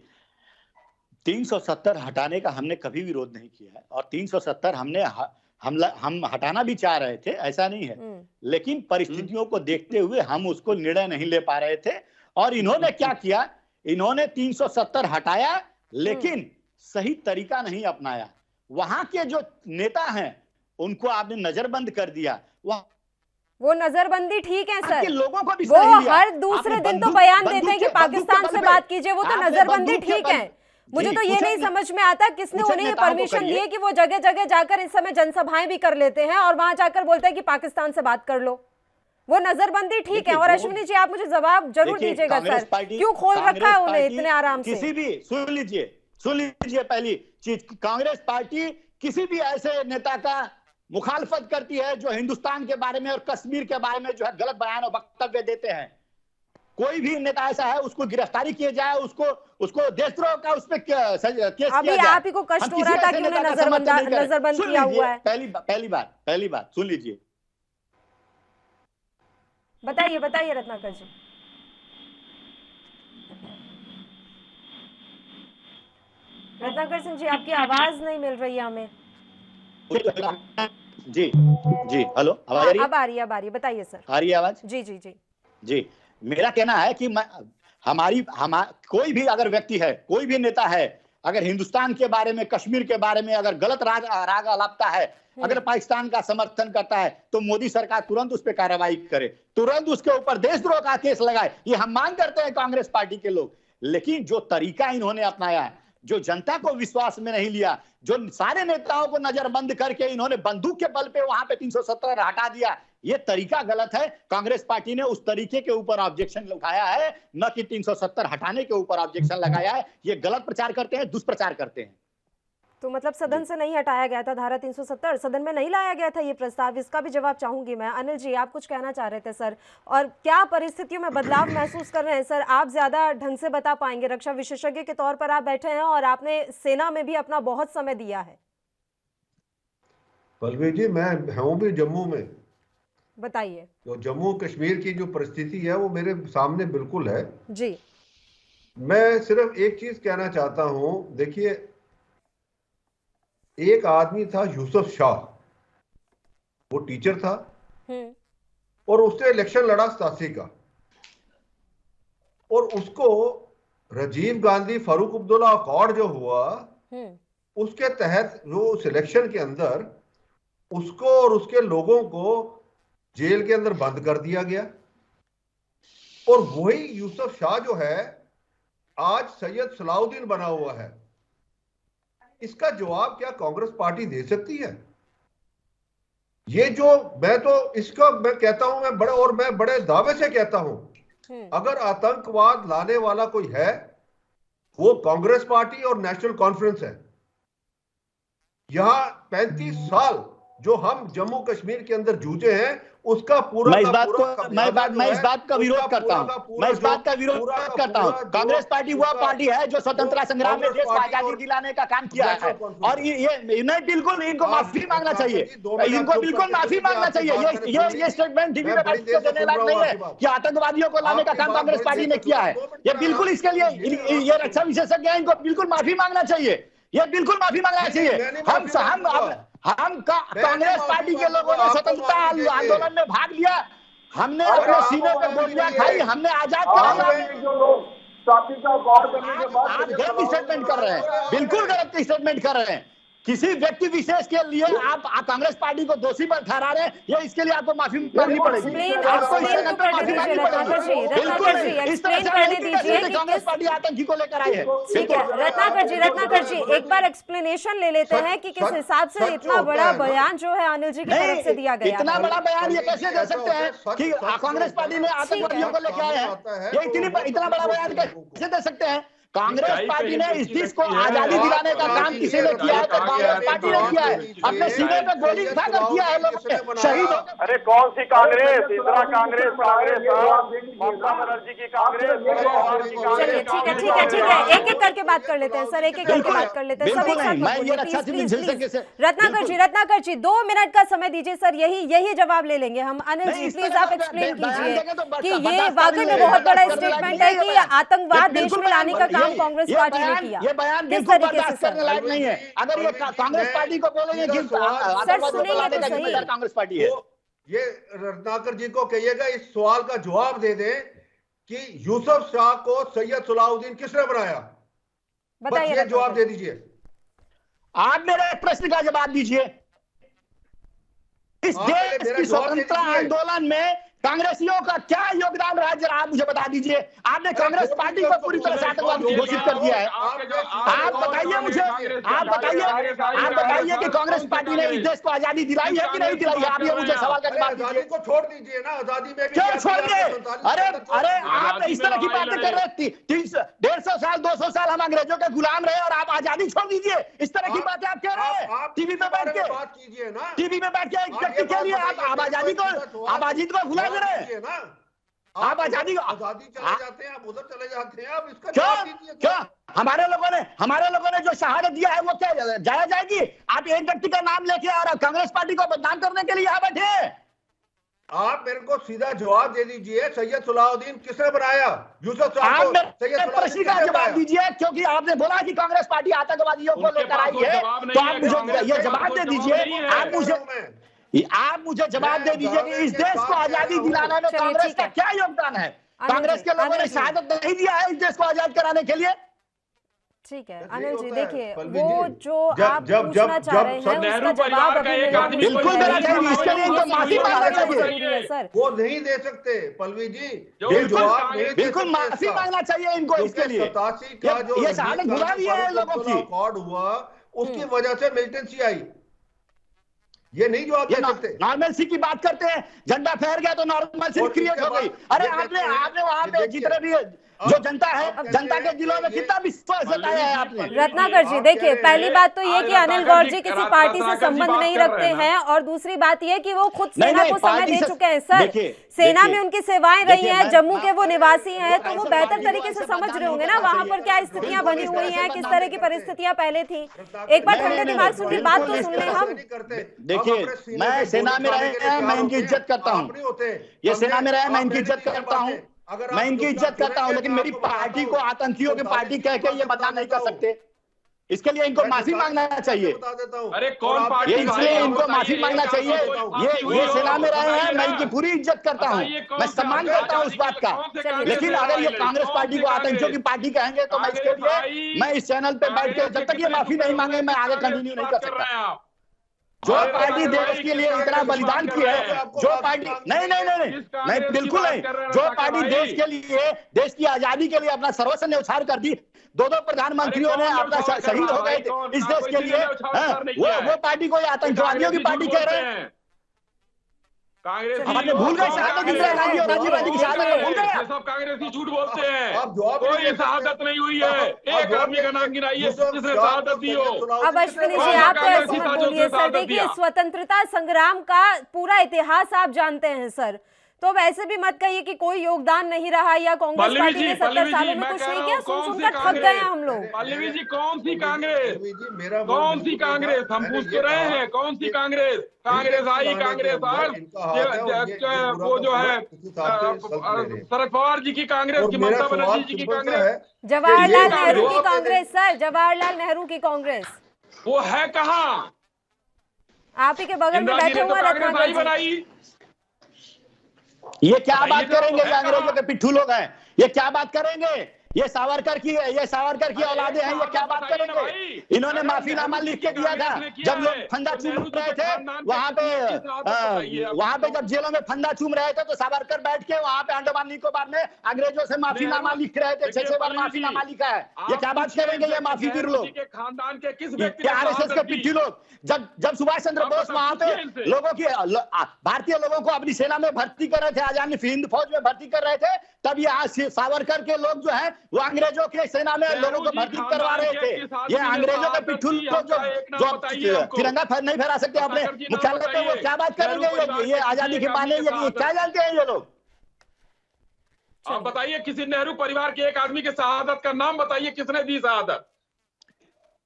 370 हटाने का हमने कभी विरोध नहीं किया है, और 370 हम हटाना भी चाह रहे थे, ऐसा नहीं है, लेकिन परिस्थितियों को देखते हुए हम उसको निर्णय नहीं ले पा रहे थे। और इन्होंने क्या किया? इन्होंने 370 हटाया, लेकिन सही तरीका नहीं अपनाया। वहां के जो नेता हैं उनको आपने नजरबंद कर दिया। वो नजरबंदी ठीक है सर, लोगों को भी वो हर दूसरे दिन तो बयान देते हैं कि पाकिस्तान से बात कीजिए, वो तो नजरबंदी ठीक है। मुझे तो ये नहीं समझ में आता किसने उन्हें ये परमिशन दी है कि वो जगह जगह जाकर इस समय जनसभाएं भी कर लेते हैं और वहां जाकर बोलते हैं कि पाकिस्तान से बात कर लो। वो नजरबंदी ठीक है। और अश्विनी जी आप मुझे जवाब जरूर दीजिएगा सर, क्यों खोल रखा है उन्हें इतने आराम से? किसी भी सुन लीजिए पहली चीज, कांग्रेस पार्टी किसी भी ऐसे नेता का मुखालफत करती है जो हिंदुस्तान के बारे में और कश्मीर के बारे में जो है गलत बयान और वक्तव्य देते हैं। कोई भी नेता ऐसा है उसको गिरफ्तारी किया जाए, उसको देशद्रोह का उस पे केस किया जाए। अभी आप ही को कष्ट हो रहा था कि उन्हें नजरबंद किया हुआ है। पहली बात सुन लीजिए। बताइए रत्नाकर जी। रत्नाकर सिंह जी आपकी आवाज नहीं मिल रही है हमें। जी हेलो, आवाज आ रही है? बताइए सर। आ रही है आवाज? जी मेरा कहना है कि कोई भी अगर व्यक्ति है, कोई भी नेता है, अगर हिंदुस्तान के बारे में, कश्मीर के बारे में अगर गलत राग अलापता है, अगर पाकिस्तान का समर्थन करता है, तो मोदी सरकार तुरंत उस पर कार्रवाई करे, तुरंत उसके ऊपर देशद्रोह का केस लगाए। ये हम मांग करते हैं कांग्रेस पार्टी के लोग। लेकिन जो तरीका इन्होंने अपनाया है, जो जनता को विश्वास में नहीं लिया, जो सारे नेताओं को नजरबंद करके इन्होंने बंदूक के बल पे वहां पे 370 हटा दिया, ये तरीका गलत है। कांग्रेस पार्टी ने उस तरीके के ऊपर ऑब्जेक्शन उठाया है, न कि 370 हटाने के ऊपर ऑब्जेक्शन लगाया है। ये गलत प्रचार करते हैं, दुष्प्रचार करते हैं। तो मतलब सदन से नहीं हटाया गया था धारा 370, सदन में नहीं लाया गया था ये प्रस्ताव, इसका भी जवाब चाहूंगी मैं। अनिल जी, आप कुछ कहना चाह रहे थे सर, और क्या परिस्थितियों में बदलाव महसूस कर रहे हैं सर? आप ज्यादा ढंग से बता पाएंगे, रक्षा विशेषज्ञ के तौर पर आप बैठे हैं और आपने सेना में भी अपना बहुत समय दिया है। पल्लवी जी, मैं हूं भी जम्मू में, बताइए। तो जम्मू कश्मीर की जो परिस्थिति है वो मेरे सामने बिल्कुल है जी। मैं सिर्फ एक चीज कहना चाहता हूं, देखिए, एक आदमी था यूसुफ शाह, वो टीचर था और उसने इलेक्शन लड़ा 87 का, और उसको राजीव गांधी फारूक अब्दुल्ला अकॉर्ड जो हुआ उसके तहत जो सिलेक्शन के अंदर उसको और उसके लोगों को जेल के अंदर बंद कर दिया गया। और वही यूसुफ शाह जो है आज सैयद सलाउद्दीन बना हुआ है। इसका जवाब क्या कांग्रेस पार्टी दे सकती है? ये जो मैं कहता हूं, मैं बड़े दावे से कहता हूं, अगर आतंकवाद लाने वाला कोई है वो कांग्रेस पार्टी और नेशनल कॉन्फ्रेंस है। यहां 35 साल जो हम जम्मू कश्मीर के अंदर जूझे हैं उसका पूरा मैं इस बात का विरोध करता हूं। कांग्रेस पार्टी वह पार्टी है जो स्वतंत्रता संग्राम में देश को आजादी दिलाने का काम किया है, और इन्हें बिल्कुल इनको माफी मांगना चाहिए, इनको बिल्कुल माफी मांगना चाहिए। ये स्टेटमेंट टीवी पे बैठ के देने लायक नहीं है कि आतंकवादियों को लाने का काम कांग्रेस पार्टी ने किया है। ये बिल्कुल, इसके लिए ये रक्षा विशेषज्ञ है, इनको बिल्कुल माफी मांगना चाहिए, ये बिल्कुल माफी मांगना चाहिए। हम कांग्रेस पार्टी के लोगों ने स्वतंत्रता आंदोलन में भाग लिया, हमने अपने सीने पे गोलियां खाई, हमने आजाद कराया। आप गलत स्टेटमेंट कर रहे हैं, बिल्कुल गलत स्टेटमेंट कर रहे हैं। किसी व्यक्ति विशेष के लिए आप कांग्रेस पार्टी को दोषी पर ठहरा रहे हैं, ये इसके लिए आपको माफी मांगनी पड़ेगी। आपको इस तरह से कांग्रेस पार्टी आतंकी को लेकर आई है। ठीक है रत्नाकर जी एक बार एक्सप्लेनेशन ले लेते हैं कि किस हिसाब से इतना बड़ा बयान जो है अनिल जी की तरफ से दिया गया। इतना बड़ा बयान ये कैसे दे सकते हैं कि कांग्रेस पार्टी ने आतंकवादियों को लेकर आए हैं? ये इतना बड़ा बयान कैसे दे सकते हैं? कांग्रेस पार्टी ने इस देश को आजादी दिलाने का काम किसी ने किया है तो कांग्रेस पार्टी ने किया है। अपने सीने पे गोली उठाकर किया है, लोग शहीद हो। अरे कौन सी कांग्रेस? इंदिरा कांग्रेस, ममता बनर्जी की कांग्रेस। चलिए ठीक है एक एक करके बात कर लेते हैं सर, एक एक करके बात कर लेते हैं सब एक साथ। रत्नाकर जी 2 मिनट का समय दीजिए सर, यही जवाब ले लेंगे हम। अनिल जी प्लीज आप एक्सप्लेन कीजिए कि ये वाकई में बहुत बड़ा स्टेटमेंट है कि आतंकवाद देश में लाने का कांग्रेस पार्टी ने किया। ये बयान बिल्कुल बर्दाश्त करने लायक नहीं है। अगर ये कांग्रेस पार्टी को बोलेंगे कि कांग्रेस पार्टी है, ये रत्नाकर जी को कहिएगा इस सवाल का जवाब दे दें कि यूसुफ शाह को सैयद सलाउद्दीन किसने बनाया? बताइए, जवाब दे दीजिए। आप मेरे प्रश्न का जवाब दीजिए। इस देश की स्वतंत्रता आंदोलन में कांग्रेसियों का क्या योगदान रहा, जरा आप मुझे बता दीजिए। आपने कांग्रेस पार्टी को पूरी तरह से आतंकवादी घोषित कर दिया है। आप बताइए मुझे, आप बताइए कि कांग्रेस पार्टी ने इस देश को आजादी दिलाई है कि नहीं दिलाई है? आप ये मुझे सवाल का जवाब दीजिए। को छोड़ दीजिए ना, आजादी में क्यों छोड़ दिए? अरे आप इस तरह की बातें कर रहे थे। 150 साल 200 साल हम अंग्रेजों के गुलाम रहे और आप आजादी छोड़ दीजिए, इस तरह की बातें आप कह रहे हैं। टीवी पे बैठ के बात कीजिए ना, टीवी पे बैठ के एक व्यक्ति के लिए आप आजादी को भुला दे रहे हैं ना। आप आजादी चले जाते हैं, आप उधर चले जाते हैं, आप इसका क्यों? हमारे लोगों ने जो शहादत दिया है वो क्या जाया जाएगी? आप एक व्यक्ति का नाम लेके आ रहा कांग्रेस पार्टी को बदनाम करने के लिए यहाँ बैठे हैं। आप मेरे को सीधा जवाब दे दीजिए, सैयद सलाउद्दीन किसने बनाया? यूसुफ शाह को प्रश्न का जवाब दीजिए, क्योंकि आपने बोला कि कांग्रेस पार्टी आतंकवादियों को लेकर आई है, तो आप मुझे ये जवाब दे दीजिए। आप मुझे जवाब दे दीजिए कि इस देश को आजादी दिलाने में कांग्रेस का क्या योगदान है? कांग्रेस के लोगों ने शहादत नहीं दिया है इस देश को आजाद कराने के लिए। ठीक है अनिल जी, देखिए वो जो आप पूछना चाह रहे हैं उसका जवाब अभी बिल्कुल देना चाहिए, इसके लिए इनको माफी मांगना चाहिए सर। वो नहीं दे सकते पल्लवी जी, बिल्कुल माफी मांगना चाहिए इनको इसके लिए। 87 का जो ये शहादत भुला दिया है लोगों की, अकॉर्ड हुआ उसकी वजह से मिलिटेंसी आई। ये नहीं जवाब दे सकते। नॉर्मलसी की बात करते हैं, झंडा फहर गया तो नॉर्मलसी क्रिएट हो गई। अरे आपने वहां पे जितने भी जो जनता है, जनता के दिलों में कितना विश्वास जताया है आपने। रत्नाकर जी देखिए, पहली बात तो ये कि अनिल गौर जी किसी पार्टी से संबंध नहीं रखते हैं, और दूसरी बात ये कि वो खुद सेना को समय दे चुके हैं। सर, सेना में उनकी सेवाएं रही हैं, जम्मू के वो निवासी हैं, तो वो बेहतर तरीके से समझ रहे होंगे ना वहां पर क्या स्थितियां बनी हुई हैं, किस तरह की परिस्थितियां पहले थी। एक बार ठंडे दिमाग से उनकी बात तो सुन लें हम। देखिए, मैं सेना में रहे हैं, मैं इनकी इज्जत करता हूँ, ये सेना में रहे, मैं इनकी इज्जत करता हूँ, मैं इनकी इज्जत करता हूं, लेकिन मेरी पार्टी को आतंकियों की पार्टी कह के ये बदनाम नहीं कर सकते। इसके लिए इनको माफी मांगना चाहिए। अरे कौन पार्टी, इसलिए इनको माफी मांगना चाहिए। ये सेना में रहे हैं, मैं इनकी पूरी इज्जत करता हूँ, मैं सम्मान करता हूँ उस बात का। लेकिन अगर ये कांग्रेस पार्टी को आतंकियों की पार्टी कहेंगे तो मैं इसके लिए, मैं इस चैनल पे बैठ के जब तक ये माफी नहीं मांगे मैं आगे कंटिन्यू नहीं कर सकता। जो पार्टी देश के लिए इतना बलिदान की है, जो पार्टी नहीं बिल्कुल नहीं, जो पार्टी देश के लिए, देश की आजादी के लिए अपना सर्वस्व न्यौछावर कर दी, दो प्रधानमंत्रियों ने अपना शहीद हो गए इस देश के लिए, वो पार्टी को आतंकवादियों की पार्टी कह रहे हैं। कांग्रेस आपने भूल गए शहादत इंदिरा गांधी और राजीव गांधी की शहादत को भूल गए। ये सब कांग्रेसी झूठ बोलते हैं, कोई शहादत नहीं हुई है। एक आदमी का नाम गिनाइए जिसने शहादत दी हो। अब अश्विनी जी आप तो ऐसे मत बोलिए सर, देखिए स्वतंत्रता संग्राम का पूरा इतिहास आप जानते हैं सर, तो अब ऐसे भी मत कहिए कि कोई योगदान नहीं रहा या कांग्रेस पार्टी ने 70 सालों में कुछ नहीं किया। सुनकर थक गए हम लोग। पल्लवी जी कौन सी कांग्रेस, कौन सी कांग्रेस, हम पूछ के रहे हैं कौन सी कांग्रेस। कांग्रेस आई, कांग्रेस वो जो है शरद पवार जी की कांग्रेस की, ममता बनर्जी जी की कांग्रेस, जवाहरलाल नेहरू की कांग्रेस सर, जवाहरलाल नेहरू की कांग्रेस वो है कहाँ? आप ही के बगल में बैठे हुए रत्नाकर जी। बनाई। ये क्या बात करेंगे, ये अंग्रेजों के पिट्ठू लोग हैं, ये क्या बात करेंगे, ये सावरकर की है, ये सावरकर की औलादे हैं, ये क्या बात करेंगे। इन्होंने माफीनामा लिख के दिया था जब लोग फंदा चूम रहे थे वहां पे जब जेलों में फंदा चूम रहे थे, तो सावरकर बैठ के वहां पे अंडमान निकोबार में अंग्रेजों से माफीनामा लिख रहे थे। 6 बार माफीनामा लिखा है, ये क्या बात करेंगे ये माफी गिर लोग, खानदान के किस आरएसएस के पिट्ठू लोग। जब सुभाष चंद्र बोस वहां पे लोगों की, भारतीय लोगों को अपनी सेना में भर्ती कर रहे थे, आजाद हिंद फौज में भर्ती कर रहे थे, तब यहाँ सावरकर के लोग जो है वो अंग्रेजों के सेना में लोगों को भर्ती करवा रहे थे। ये अंग्रेजों के पिट्ठू लोग जो तिरंगा नहीं फहरा सकते अपने मुख्यालय पे, वो क्या बात करेंगे, ये आजादी के माने ये क्या जानते हैं ये लोग। आप बताइए किसी नेहरू परिवार के एक आदमी के शहादत का नाम बताइए, किसने दी शहादत?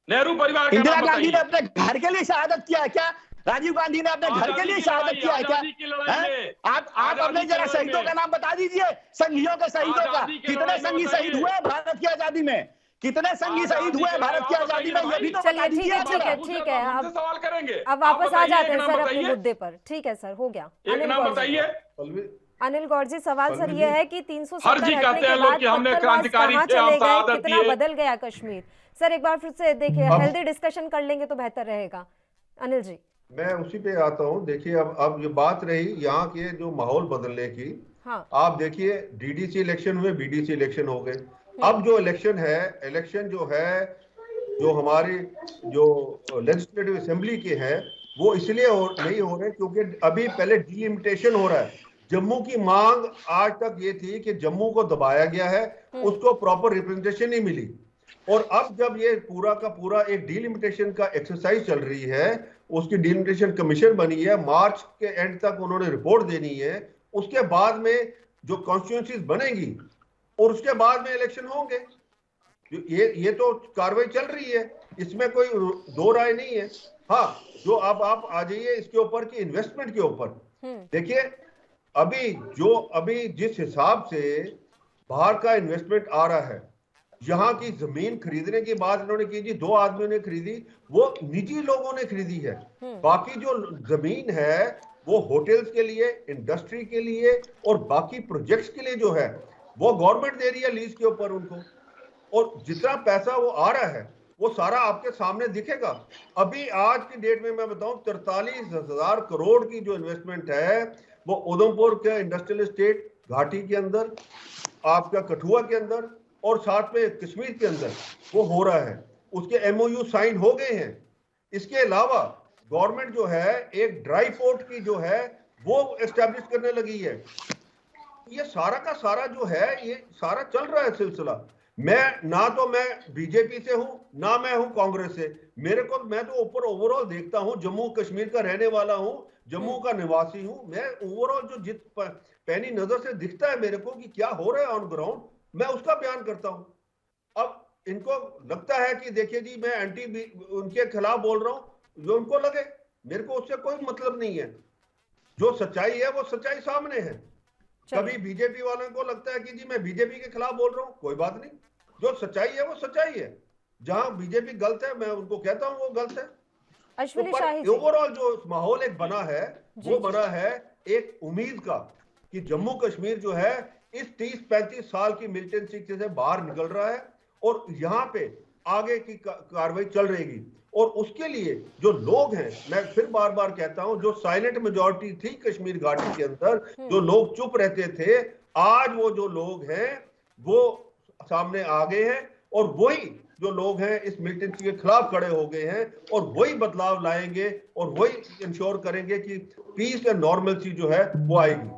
नेहरू परिवार का इंदिरा नाम गांधी ने बताइए। अपने घर के लिए शहादत किया है क्या? राजीव गांधी ने अपने घर के लिए शहादत किया है क्या? आप अपने जरा शहीदों का नाम बता दीजिए, संघियों के शहीदों का। कितने संघी शहीद हुए भारत की आजादी में, कितने संघी शहीद हुए भारत की आजादी में, ये भी तो बता दीजिए। ठीक है अब सवाल करेंगे, अब वापस आ जाते हैं सर अपने मुद्दे पर। ठीक है सर, हो गया। एक नाम बताइए। अनिल गौर जी, सवाल सर ये है कि 370 हटने के बाद हमने क्रांतिकारी कहाँ चले गए, कितना बदल गया कश्मीर। सर एक बार फिर से देखिए, हेल्दी डिस्कशन कर लेंगे तो बेहतर रहेगा। अनिल जी, मैं उसी पे आता हूँ। देखिए अब ये बात रही यहाँ के जो माहौल बदलने की। हाँ। आप देखिए डीडीसी इलेक्शन हुए, बीडीसी इलेक्शन हो गए। अब जो इलेक्शन जो है जो हमारी जो लेजिस्लेटिव असेंबली के हैं वो इसलिए नहीं हो रहे क्योंकि अभी पहले डिलिमिटेशन हो रहा है। जम्मू की मांग आज तक ये थी कि जम्मू को दबाया गया है, उसको प्रॉपर रिप्रेजेंटेशन नहीं मिली। और अब जब ये पूरा का पूरा एक डिलिमिटेशन का एक्सरसाइज चल रही है, उसकी डिलिमिटेशन कमीशन बनी है, मार्च के एंड तक उन्होंने रिपोर्ट देनी है, उसके बाद में जो कॉन्स्टिट्यूएंसीज बनेगी और उसके बाद में इलेक्शन होंगे। ये तो कार्रवाई चल रही है, इसमें कोई दो राय नहीं है। हाँ, जो अब आप आ जाइए इसके ऊपर कि इन्वेस्टमेंट के ऊपर देखिए, अभी जिस हिसाब से बाहर का इन्वेस्टमेंट आ रहा है, यहाँ की जमीन खरीदने की बात इन्होंने की जी, 2 आदमियों ने खरीदी, वो निजी लोगों ने खरीदी है। बाकी जो जमीन है वो होटल्स के लिए, इंडस्ट्री के लिए और बाकी प्रोजेक्ट्स के लिए जो है वो गवर्नमेंट दे रही है लीज के ऊपर उनको। और जितना पैसा वो आ रहा है वो सारा आपके सामने दिखेगा। अभी आज की डेट में मैं बताऊं 43,000 करोड़ की जो इन्वेस्टमेंट है वो उधमपुर के इंडस्ट्रियल एस्टेट, घाटी के अंदर, आपका कठुआ के अंदर और साथ में कश्मीर के अंदर वो हो रहा है। उसके एमओयू साइन हो गए हैं। इसके अलावा गवर्नमेंट जो है एक ड्राई पोर्ट की जो है वो एस्टेब्लिश करने लगी है। ये सारा का सारा जो है ये सारा चल रहा है सिलसिला। मैं बीजेपी से हूं ना मैं हूं कांग्रेस से। मैं तो ऊपर ओवरऑल देखता हूं, जम्मू कश्मीर का रहने वाला हूं, जम्मू का निवासी हूं। मैं ओवरऑल जो पैनी नजर से दिखता है मेरे को कि क्या हो रहा है ऑन ग्राउंड, मैं उसका बयान करता हूं। अब इनको लगता है कि देखिए जी मैं उनके खिलाफ बोल रहा हूं, जो उनको लगे, मेरे को उससे कोई मतलब नहीं है। जो सच्चाई है वो सच्चाई सामने है। कभी बीजेपी वालों को लगता है कि जी मैं बीजेपी के खिलाफ बोल रहा हूं, कोई बात नहीं, जो सच्चाई है वो सच्चाई है। जहां बीजेपी गलत है मैं उनको कहता हूं वो गलत है। अश्विनी तो शाही जी, ओवरऑल जो माहौल एक बना है जी, वो बना है एक उम्मीद का कि जम्मू कश्मीर जो है इस 30-35 साल की मिलिटेंसी से बाहर निकल रहा है और यहाँ पे आगे की कार्रवाई चल रहेगी। और उसके लिए जो लोग हैं, मैं फिर बार बार कहता हूं, जो साइलेंट मेजॉरिटी थी कश्मीर घाटी के अंदर, जो लोग चुप रहते थे, आज वो जो लोग हैं वो सामने आ गए हैं और वही जो लोग हैं इस मिलिटेंसी के खिलाफ खड़े हो गए हैं और वही बदलाव लाएंगे और वही इंश्योर करेंगे कि पीस एंड नॉर्मलसी जो है वो आएगी।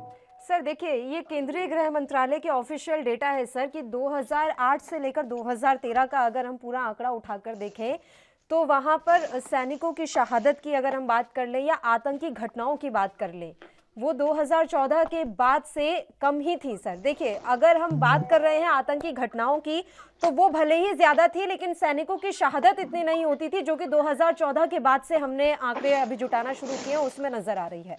सर देखिए, ये केंद्रीय गृह मंत्रालय के ऑफिशियल डेटा है सर कि 2008 से लेकर 2013 का अगर हम पूरा आंकड़ा उठाकर देखें तो वहां पर सैनिकों की शहादत की अगर हम बात कर लें या आतंकी घटनाओं की बात कर लें, वो 2014 के बाद से कम ही थी सर। देखिए, अगर हम बात कर रहे हैं आतंकी घटनाओं की तो वो भले ही ज्यादा थी, लेकिन सैनिकों की शहादत इतनी नहीं होती थी, जो कि 2014 के बाद से हमने आंकड़े अभी जुटाना शुरू किए, उसमें नजर आ रही है।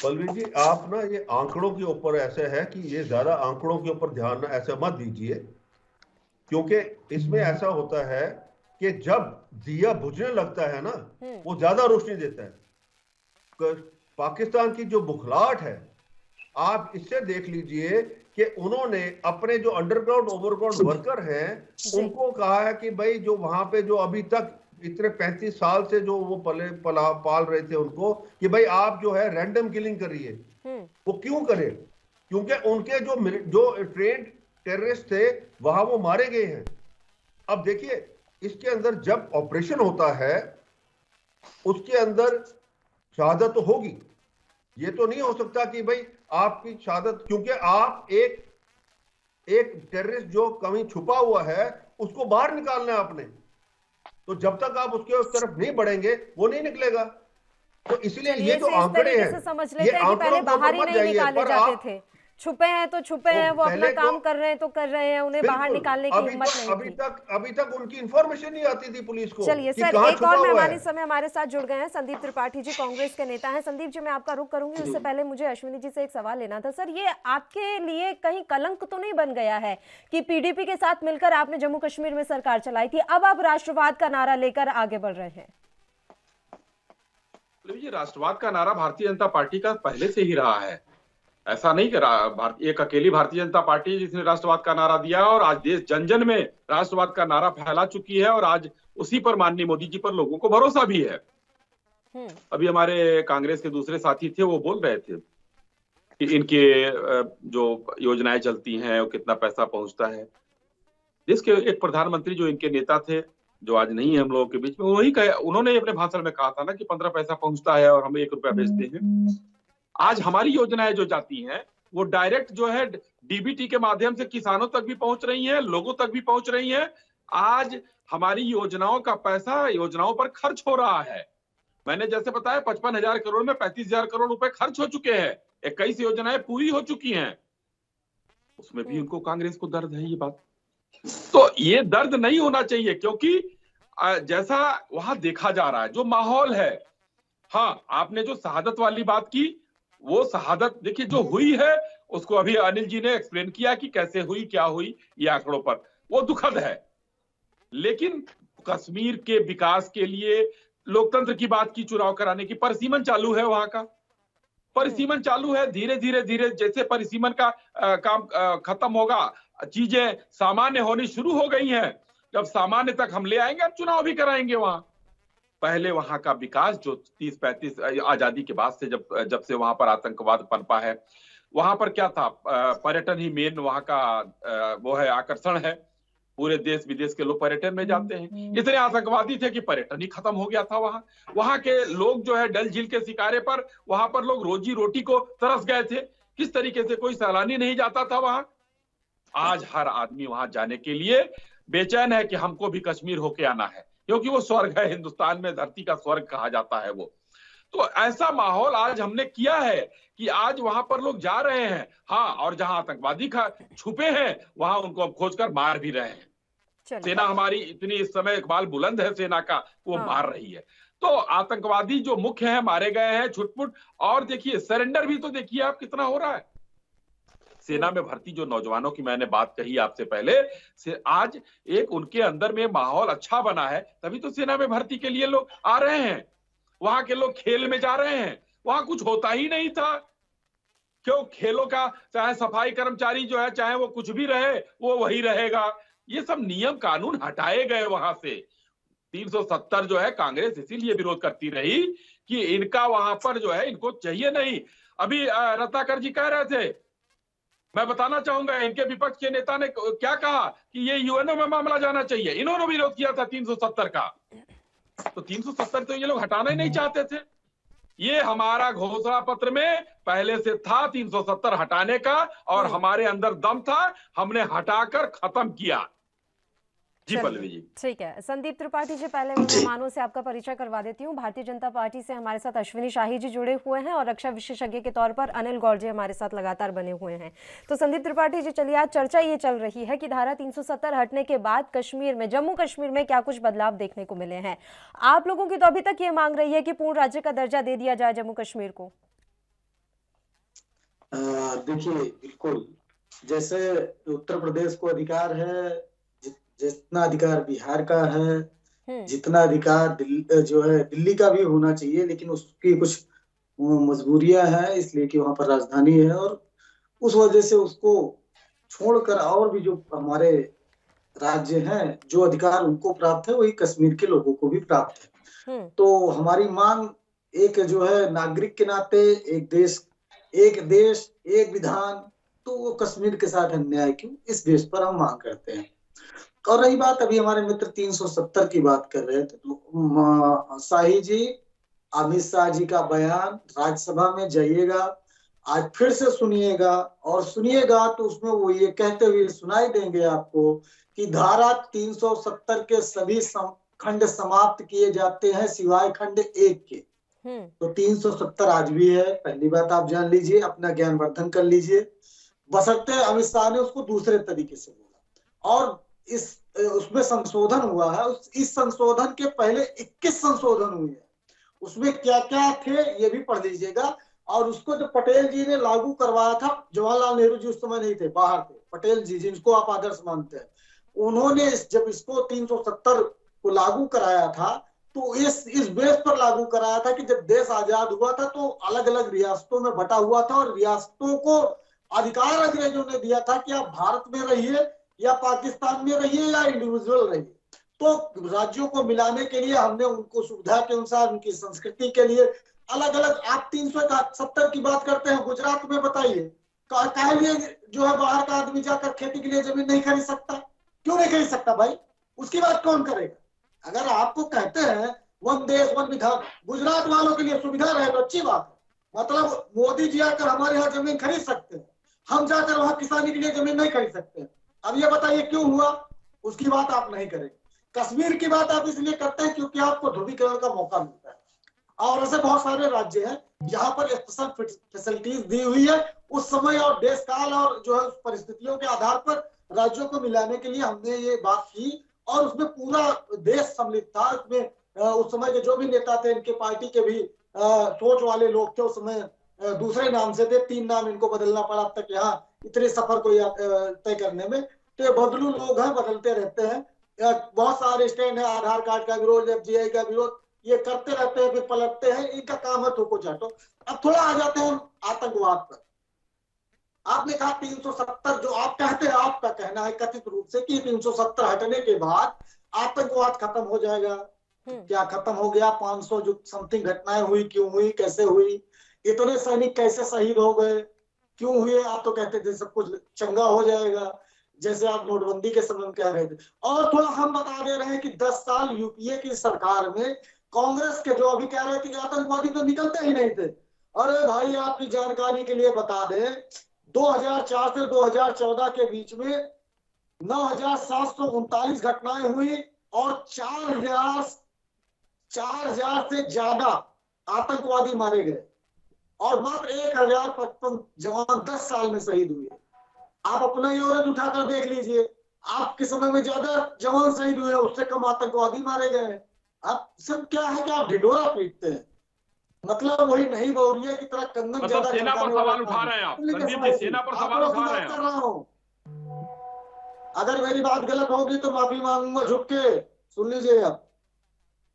पल्लवी जी, आप ना ये आंकड़ों के ऊपर ऐसे है कि ये ज्यादा आंकड़ों के ऊपर ध्यान ना ऐसे मत दीजिए, क्योंकि इसमें ऐसा होता है कि जब दिया बुझने लगता है ना वो ज्यादा रोशनी देता है। पाकिस्तान की जो बुखलाहट है, आप इससे देख लीजिए कि उन्होंने अपने जो अंडरग्राउंड ओवरग्राउंड वर्कर हैं उनको कहा है कि भाई जो वहां पे जो अभी तक इतने 35 साल से जो वो पाल रहे थे उनको, कि भाई आप जो है रैंडम किलिंग करिए। वो क्यों करे? क्योंकि उनके जो ट्रेंड टेररिस्ट थे वहां वो मारे गए हैं। अब देखिए, इसके अंदर जब ऑपरेशन होता है उसके अंदर शहादत तो होगी। ये तो नहीं हो सकता कि भाई आपकी शहादत, क्योंकि आप एक टेररिस्ट जो कहीं छुपा हुआ है उसको बाहर निकालना है आपने, तो जब तक आप उसके उस तरफ नहीं बढ़ेंगे वो नहीं निकलेगा। तो इसलिए ये जो आंकड़े हैं, समझ लेते हैं कि पहले बाहर ही नहीं निकाले जाते थे, छुपे हैं तो छुपे हैं, वो अपना काम कर रहे हैं तो कर रहे हैं, उन्हें बाहर निकालने की हिम्मत नहीं थी। अभी तक उनकी इंफॉर्मेशन नहीं आती थी पुलिस को। चलिए सर, एक और मेहमान इस समय हमारे साथ जुड़ गए हैं, संदीप त्रिपाठी जी, कांग्रेस के नेता हैं। संदीप जी, मैं आपका रुख करूंगी, उससे पहले मुझे अश्विनी जी से एक सवाल लेना था। सर, ये आपके लिए कहीं कलंक तो नहीं बन गया है कि पीडीपी के साथ मिलकर आपने जम्मू कश्मीर में सरकार चलाई थी, अब आप राष्ट्रवाद का नारा लेकर आगे बढ़ रहे हैं? राष्ट्रवाद का नारा भारतीय जनता पार्टी का पहले से ही रहा है। ऐसा नहीं कि एक अकेली भारतीय जनता पार्टी जिसने राष्ट्रवाद का नारा दिया, और आज देश जन जन में राष्ट्रवाद का नारा फैला चुकी है और आज उसी पर माननीय मोदी जी पर लोगों को भरोसा भी है। अभी हमारे कांग्रेस के दूसरे साथी थे, वो बोल रहे थे कि इनके जो योजनाएं चलती हैं वो कितना पैसा पहुंचता है। देश के एक प्रधानमंत्री जो इनके नेता थे, जो आज नहीं है हम लोगों के बीच में, वही उन्होंने अपने भाषण में कहा था ना कि 15 पैसा पहुंचता है और हम 1 रुपया भेजते हैं। आज हमारी योजनाएं जो जाती हैं वो डायरेक्ट जो है डीबीटी के माध्यम से किसानों तक भी पहुंच रही हैं, लोगों तक भी पहुंच रही हैं। आज हमारी योजनाओं का पैसा योजनाओं पर खर्च हो रहा है। मैंने जैसे बताया 55,000 करोड़ में 35,000 करोड़ रुपए खर्च हो चुके हैं, 21 योजनाएं पूरी हो चुकी हैं। उसमें भी उनको, कांग्रेस को दर्द है ये बात। तो ये दर्द नहीं होना चाहिए, क्योंकि जैसा वहां देखा जा रहा है, जो माहौल है। हाँ, आपने जो शहादत वाली बात की, वो शहादत देखिए जो हुई है उसको अभी अनिल जी ने एक्सप्लेन किया कि कैसे हुई, क्या हुई, ये आंकड़ों पर वो दुखद है। लेकिन कश्मीर के विकास के लिए लोकतंत्र की बात की, चुनाव कराने की, परिसीमन चालू है, वहां का परिसीमन चालू है। धीरे धीरे जैसे परिसीमन का काम खत्म होगा, चीजें सामान्य होनी शुरू हो गई हैं। जब सामान्य तक हम ले आएंगे, हम चुनाव भी कराएंगे वहां। पहले वहां का विकास जो 30-35 आजादी के बाद से जब से वहां पर आतंकवाद पनपा है, वहां पर क्या था, पर्यटन ही मेन वहां का वो है, आकर्षण है। पूरे देश विदेश के लोग पर्यटन में जाते हैं। इतने आतंकवादी थे कि पर्यटन ही खत्म हो गया था वहां के लोग जो है डल झील के शिकारे पर, वहां पर लोग रोजी रोटी को तरस गए थे किस तरीके से कोई सैलानी नहीं जाता था वहां। आज हर आदमी वहां जाने के लिए बेचैन है कि हमको भी कश्मीर होके आना है, क्योंकि वो स्वर्ग है, हिंदुस्तान में धरती का स्वर्ग कहा जाता है वो। तो ऐसा माहौल आज हमने किया है कि आज वहां पर लोग जा रहे हैं। हाँ, और जहां आतंकवादी छुपे हैं वहां उनको अब खोजकर मार भी रहे हैं। चलिए। सेना हमारी इतनी इस समय इकबाल बुलंद है सेना का, वो हाँ। मार रही है। तो आतंकवादी जो मुख्य है मारे गए हैं छुटपुट। और देखिए सरेंडर भी तो देखिए आप कितना हो रहा है। सेना में भर्ती जो नौजवानों की मैंने बात कही आपसे पहले से, आज एक उनके अंदर में माहौल अच्छा बना है, तभी तो सेना में भर्ती के लिए लोग आ रहे हैं। वहां के लोग खेल में जा रहे हैं, वहां कुछ होता ही नहीं था। क्यों? खेलों का चाहे सफाई कर्मचारी जो है चाहे वो कुछ भी रहे वो वही रहेगा। ये सब नियम कानून हटाए गए वहां से। 370 जो है कांग्रेस इसीलिए विरोध करती रही कि इनका वहां पर जो है इनको चाहिए नहीं। अभी रत्नाकर जी कह रहे थे, मैं बताना चाहूंगा इनके विपक्ष के नेता ने क्या कहा कि ये यूएनओ में मामला जाना चाहिए। इन्होंने विरोध किया था 370 का। तो 370 तो ये लोग हटाना ही नहीं चाहते थे। ये हमारा घोषणा पत्र में पहले से था 370 हटाने का, और हमारे अंदर दम था, हमने हटाकर खत्म किया। जी पल्लवी जी। ठीक है संदीप त्रिपाठी जी, पहले मेहमानों से आपका परिचय करवा देती हूँ। भारतीय जनता पार्टी से हमारे साथ अश्विनी शाही जी जुड़े हुए हैं और रक्षा विशेषज्ञ के तौर पर अनिल गौर जी हमारे साथ लगातार बने हुए हैं। तो संदीप त्रिपाठी जी, चलिए आज चर्चा ये चल रही है कि धारा 370 हटने के बाद कश्मीर में, जम्मू कश्मीर में क्या कुछ बदलाव देखने को मिले हैं। आप लोगों की तो अभी तक ये मांग रही है कि पूर्ण राज्य का दर्जा दे दिया जाए जम्मू कश्मीर को। देखिए, बिल्कुल जैसे उत्तर प्रदेश को अधिकार है, जितना अधिकार बिहार का है, जितना अधिकार जो है दिल्ली का भी होना चाहिए, लेकिन उसकी कुछ मजबूरियां हैं इसलिए कि वहां पर राजधानी है, और उस वजह से उसको छोड़कर और भी जो हमारे राज्य हैं, जो अधिकार उनको प्राप्त है वही कश्मीर के लोगों को भी प्राप्त है। तो हमारी मांग एक जो है नागरिक के नाते, एक देश एक विधान, तो वो कश्मीर के साथ अन्याय क्यों, इस देश पर हम मांग करते हैं। और रही बात, अभी हमारे मित्र 370 की बात कर रहे थे, तो शाही जी, अमित शाह जी का बयान राज्यसभा में जाइएगा, आज फिर से सुनिएगा, और सुनिएगा तो उसमें वो ये कहते हुए सुनाई देंगे आपको कि धारा 370 के सभी खंड समाप्त किए जाते हैं सिवाय खंड 1 के। तो 370 आज भी है, पहली बात आप जान लीजिए, अपना ज्ञानवर्धन कर लीजिए। बशर्ते अमित शाह ने उसको दूसरे तरीके से बोला, और उसमें संशोधन हुआ है। इस संशोधन के पहले 21 संशोधन हुए हैं, उसमें क्या क्या थे ये भी पढ़ लीजिएगा। और उसको जो पटेल जी ने लागू करवाया था, जवाहरलाल नेहरू जी उस समय नहीं थे, बाहर थे, पटेल जी जिनको आप आदर्श मानते हैं, उन्होंने जब इसको 370 को लागू कराया था तो इस बेस पर लागू कराया था कि जब देश आजाद हुआ था तो अलग अलग रियासतों में बटा हुआ था, और रियासतों को अधिकार अंग्रेजों ने दिया था कि आप भारत में रहिए या पाकिस्तान में रहिए या इंडिविजुअल रहिए। तो राज्यों को मिलाने के लिए हमने उनको सुविधा के अनुसार, उनकी संस्कृति के लिए अलग अलग, आप 370 की बात करते हैं, गुजरात में बताइए काहे लिए जो है बाहर का आदमी जाकर खेती के लिए जमीन नहीं खरीद सकता, क्यों नहीं खरीद सकता भाई, उसकी बात कौन करेगा। अगर आपको कहते हैं वन देश वन विधान, गुजरात वालों के लिए सुविधा रहे तो अच्छी बात है, मतलब मोदी जी आकर हमारे यहाँ जमीन खरीद सकते हैं, हम जाकर वहां किसानी के लिए जमीन नहीं खरीद सकते। अब ये बताइए क्यों हुआ, उसकी बात आप नहीं करेंगे। कश्मीर की बात आप इसलिए करते हैं क्योंकि आपको ध्रुवीकरण का मौका मिलता है, और ऐसे बहुत सारे राज्य हैं जहां पर स्पेशल फैसिलिटीज दी हुई है। उस समय और देश काल और जो है परिस्थितियों के आधार पर राज्यों को मिलाने के लिए हमने ये बात की, और उसमें पूरा देश सम्मिलित था। उसमें उस समय के जो भी नेता थे, इनके पार्टी के भी सोच वाले लोग थे, उस समय दूसरे नाम से थे, 3 नाम इनको बदलना पड़ा अब तक यहाँ इतने सफर को तय करने में। तो ये बदलू लोग हैं, बदलते रहते हैं, बहुत सारे स्टैंड है, आधार कार्ड का विरोध, एफजीआई का विरोध, ये करते रहते हैं, फिर पलटते हैं, इनका काम है थोको चाटो। अब थोड़ा आ जाते हैं आतंकवाद पर। आपने कहा 370, जो आप कहते हैं, आपका कहना है कथित रूप से कि 370 हटने के बाद आतंकवाद खत्म हो जाएगा। क्या खत्म हो गया? 500 जो समथिंग घटनाएं हुई, क्यों हुई, कैसे हुई, इतने सैनिक कैसे शहीद हो गए, क्यों हुए? आप तो कहते थे सब कुछ चंगा हो जाएगा, जैसे आप नोटबंदी के समय में कह रहे थे। और थोड़ा हम बता दे रहे हैं कि 10 साल यूपीए की सरकार में कांग्रेस के जो अभी कह रहे थे कि आतंकवादी तो निकलते ही नहीं थे, अरे भाई आपकी जानकारी के लिए बता दें, 2004 से 2014 के बीच में 9,739 घटनाएं हुई और 4,000 से ज्यादा आतंकवादी मारे गए और मात्र 1,055 जवान 10 साल में शहीद हुए। आप अपना एवरेज उठाकर देख लीजिए, आपके समय में ज्यादा जवान शहीद हुए, उससे कम आतंकवादी मारे गए। आप सब क्या है कि आप ढिढोरा पीटते हैं, मतलब वही नहीं बोलिए की तरह कंगन मतलब ज्यादा सेना पर चमकाने सवाल वाला उठा रहे हैं आप, संदीप जी सेना पर सवाल उठा रहे हैं कर रहा हूँ। अगर मेरी बात गलत होगी तो माफी मांगूंगा झुक के। सुन लीजिए, अब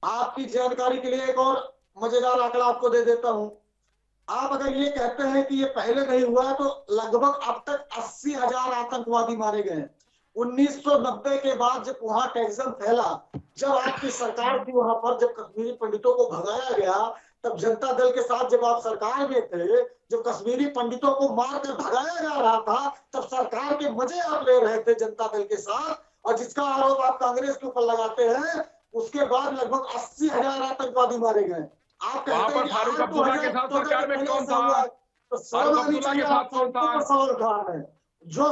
आपकी जानकारी के लिए एक और मजेदार आंकड़ा आपको दे देता हूं। आप अगर ये कहते हैं कि ये पहले नहीं हुआ है, तो लगभग अब तक 80,000 आतंकवादी मारे गए हैं। 1990 के बाद जब वहां टेररिज्म फैला, जब आपकी सरकार थी वहां पर, जब कश्मीरी पंडितों को भगाया गया, तब जनता दल के साथ जब आप सरकार में थे, जब कश्मीरी पंडितों को मार कर भगाया जा रहा था, तब सरकार के मजे आप ले रहे थे जनता दल के साथ। और जिसका आरोप आप कांग्रेस के ऊपर लगाते हैं, उसके बाद लगभग 80,000 आतंकवादी मारे गए। आप वहां कहते पर फारूक अब्दुल्ला के साथ सरकार में कौन था? तो फारूक अब्दुल्ला के साथ कौन था? सवाल उठा रहे हैं। जो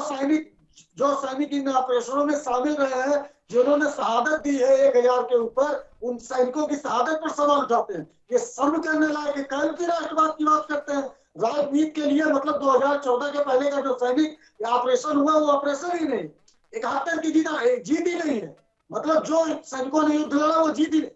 सैनिक इन ऑपरेशनों में शामिल रहे हैं, जिन्होंने शहादत दी है 1,000 के ऊपर, उन सैनिकों की शहादत पर सवाल उठाते हैं। ये सर्व करने लायक है। कल की राष्ट्रवाद की बात करते हैं राजनीति के लिए, मतलब 2014 के पहले का जो सैनिक ऑपरेशन हुआ वो ऑपरेशन ही नहीं, 71 की जीत ही नहीं है। मतलब जो सैनिकों ने युद्ध लड़ा वो जीत ही नहीं।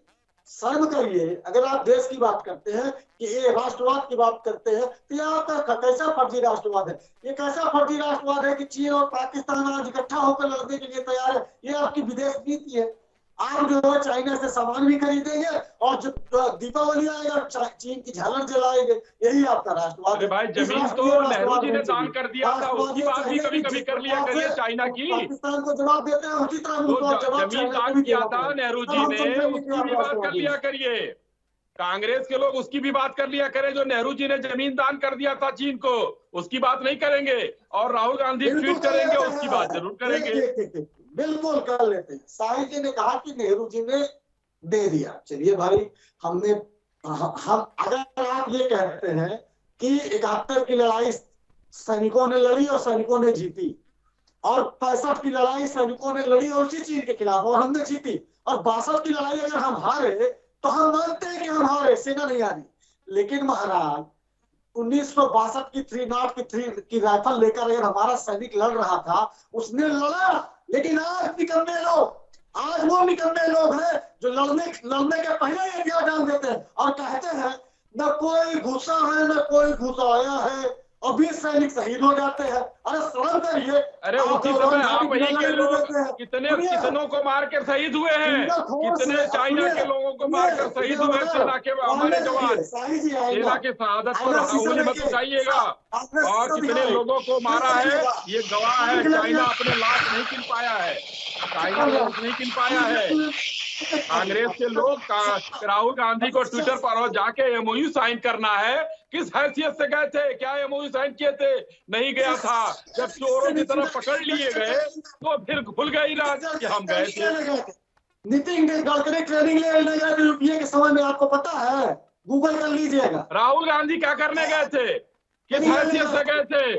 शर्म करिए। अगर आप देश की बात करते हैं कि ये राष्ट्रवाद की बात करते हैं, तो ये आपका कैसा फर्जी राष्ट्रवाद है? ये कैसा फर्जी राष्ट्रवाद है कि चीन और पाकिस्तान आज इकट्ठा होकर लड़ने के लिए तैयार है? ये आपकी विदेश नीति है। आप जो है चाइना से सामान भी खरीदेंगे और जो दीपावली आएगा चीन की झालर जलाएंगे, यही आपका राष्ट्रवाद है। अरे भाई जमीन तो नेहरू जी ने दान कर दिया था, उसकी बात भी कभी कभी कर लिया करिए चाइना की। पाकिस्तान को जवाब देते हैं उसी तरह तो जमीन दान किया था नेहरू जी ने, उसकी भी बात कर लिया करिए। कांग्रेस के लोग उसकी भी बात कर लिया करें, जो नेहरू जी ने जमीन दान कर दिया था चीन को, उसकी बात नहीं करेंगे। और राहुल गांधी ट्वीट करेंगे, उसकी बात जरूर करेंगे। बिल्कुल कर लेते हैं। शाही जी ने कहा कि नेहरू जी ने दे दिया। चलिए भाई, हम अगर आप ये कहते हैं कि 71 की लड़ाई सैनिकों ने लड़ी और सैनिकों ने जीती, और 65 की लड़ाई सैनिकों ने लड़ी और उसी चीन के खिलाफ और हमने जीती, और 62 की लड़ाई अगर हम हारे तो हम मानते हैं कि हम हारे, सेना नहीं हारी। लेकिन महाराज 1962 की 3 की राइफल लेकर अगर हमारा सैनिक लड़ रहा था, उसने लड़ा। लेकिन आज निकम्मे लोग, आज वो निकम्मे लोग हैं जो लड़ने के पहले ये क्या जान देते हैं और कहते हैं न कोई घुसा है न कोई घुसाया है, अभी सैनिक शहीद हो जाते हैं। अरे शर्म करिए। अरे उसी समय आप ही के लोग कितनों को मार के शहीद हुए हैं, कितने चाइना के लोगों को मार कर शहीद हुए सेना के हमारे जवान। सेना के शहादत पर उंगली मत उठाइएगा। और कितने लोगों को मारा है ये गवाह है। चाइना अपने लाश नहीं गिन पाया है, चाइना लाश नहीं गिन पाया है। कांग्रेस के लोग राहुल गांधी को ट्विटर पर जाके एमओयू साइन करना है, किस हैसियत से गए थे? क्या एमओयू साइन किए थे? नहीं गया था। जब चोरों की तरफ पकड़ लिए गए तो फिर भूल गई रात कि हम गए थे। नितिन गडकरी ट्रेनिंग ले गए यूपीए के समय में, आपको पता है? गूगल कर लीजिएगा। राहुल गांधी क्या करने गए थे? किस हैसियत से गए थे?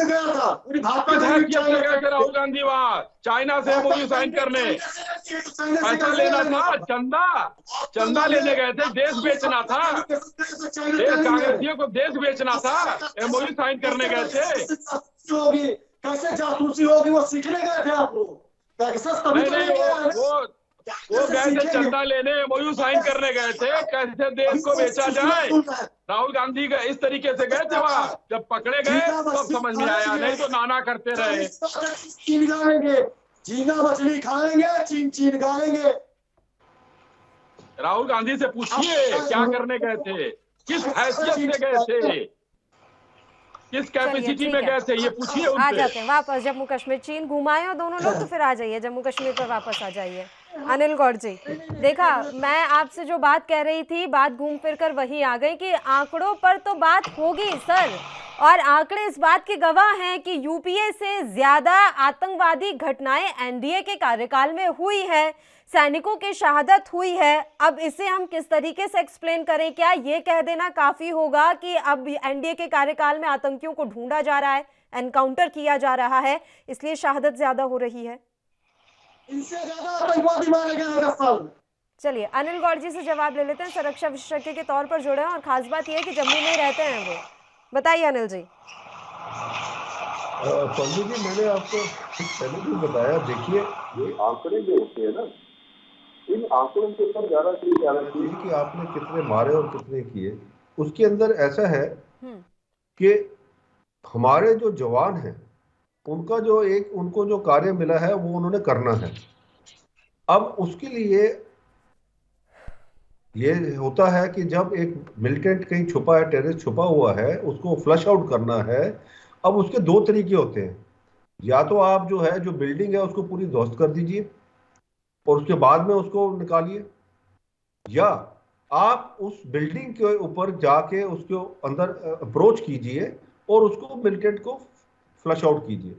गया था किस हैसियत से गए थे राहुल गांधी वहाँ चाइना से एमओयू साइन करने? पैसा लेना था, चंदा लेने गए थे, देश बेचना था, देश कांग्रेसियों को देश बेचना था, एमओयू साइन करने गए थे। होगी कैसे जासूसी होगी वो सीखने गए थे आप लोग। वो गए थे चंदा लेने, एमओयू साइन करने गए थे, कैसे देश को बेचा जाए। राहुल गांधी का इस तरीके से गए थे वहाँ, जब पकड़े गए तब समझ में आया, नहीं तो नाना करते रहे। चीन गाएंगे, झींगा मछली खाएंगे, चीन गाएंगे। राहुल गांधी से पूछिए क्या करने गए थे, किस हैसियत से गए थे, किस कैपेसिटी में गए थे, ये पूछिए उनसे। आ जाते हैं वापस जम्मू कश्मीर। चीन घुमाए हो दोनों लोग तो फिर आ जाइए जम्मू कश्मीर पर वापस आ जाइए। अनिल गौड़ जी, देखा मैं आपसे जो बात कह रही थी, बात घूम फिर कर वही आ गई कि आंकड़ों पर तो बात होगी सर, और आंकड़े इस बात के गवाह हैं कि यूपीए से ज्यादा आतंकवादी घटनाएं एनडीए के कार्यकाल में हुई है। सैनिकों की शहादत हुई है, अब इसे हम किस तरीके से एक्सप्लेन करें? क्या ये कह देना काफी होगा कि अब एनडीए के कार्यकाल में आतंकियों को ढूंढा जा रहा है, एनकाउंटर किया जा रहा है, इसलिए शहादत ज्यादा हो रही है? इनसे ज्यादा आतंकवादी मारे गए हैं 10 साल में। चलिए अनिल गौड़ जी से जवाब ले लेते हैं, संरक्षा विशेषज्ञ के तौर पर जुड़े हैं और खास बात यह है कि जम्मू में ही रहते हैं वो। बताइए अनिल जी। पल्लू जी, मैंने आपको पहले भी बताया, देखिए ये आंकड़े जो होते हैं ना, इन आंकड़ों के ऊपर ज्यादा कि आपने कितने मारे और कितने किए, उसके अंदर ऐसा है कि हमारे जो जवान हैं उनका जो उनको जो कार्य मिला है वो उन्होंने करना है। अब उसके लिए ये होता है कि जब एक मिलिटेंट कहीं छुपा है, टेररिस्ट छुपा हुआ है, उसको फ्लश आउट करना है। अब उसके दो तरीके होते हैं, या तो आप जो है जो बिल्डिंग है उसको पूरी ध्वस्त कर दीजिए और उसके बाद में उसको निकालिए, या आप उस बिल्डिंग के ऊपर जाके उसके अंदर अप्रोच कीजिए और उसको मिलिटेंट को फ्लश आउट कीजिए।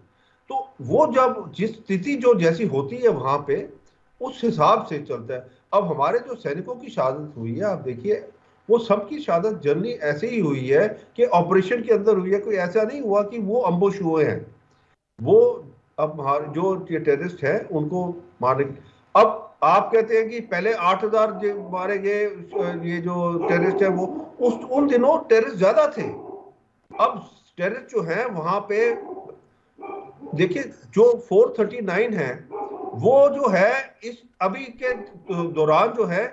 तो वो जब जिस स्थिति जो जैसी होती है वहां पे उस हिसाब से चलता है। अब हमारे जो सैनिकों की शहादत हुई है, आप देखिए वो सबकी शहादत जनरली ऐसे ही हुई है कि ऑपरेशन के अंदर हुई है, कोई ऐसा नहीं हुआ कि वो अम्बुश हुए हैं। वो अब जो टेररिस्ट हैं उनको मारने, अब आप कहते हैं कि पहले 8000 मारे गए, ये जो टेररिस्ट है वो उन दिनों टेररिस्ट ज्यादा थे। अब टेररिस्ट जो है वहां पे देखिए जो 439 है वो जो है इस अभी के दौरान जो है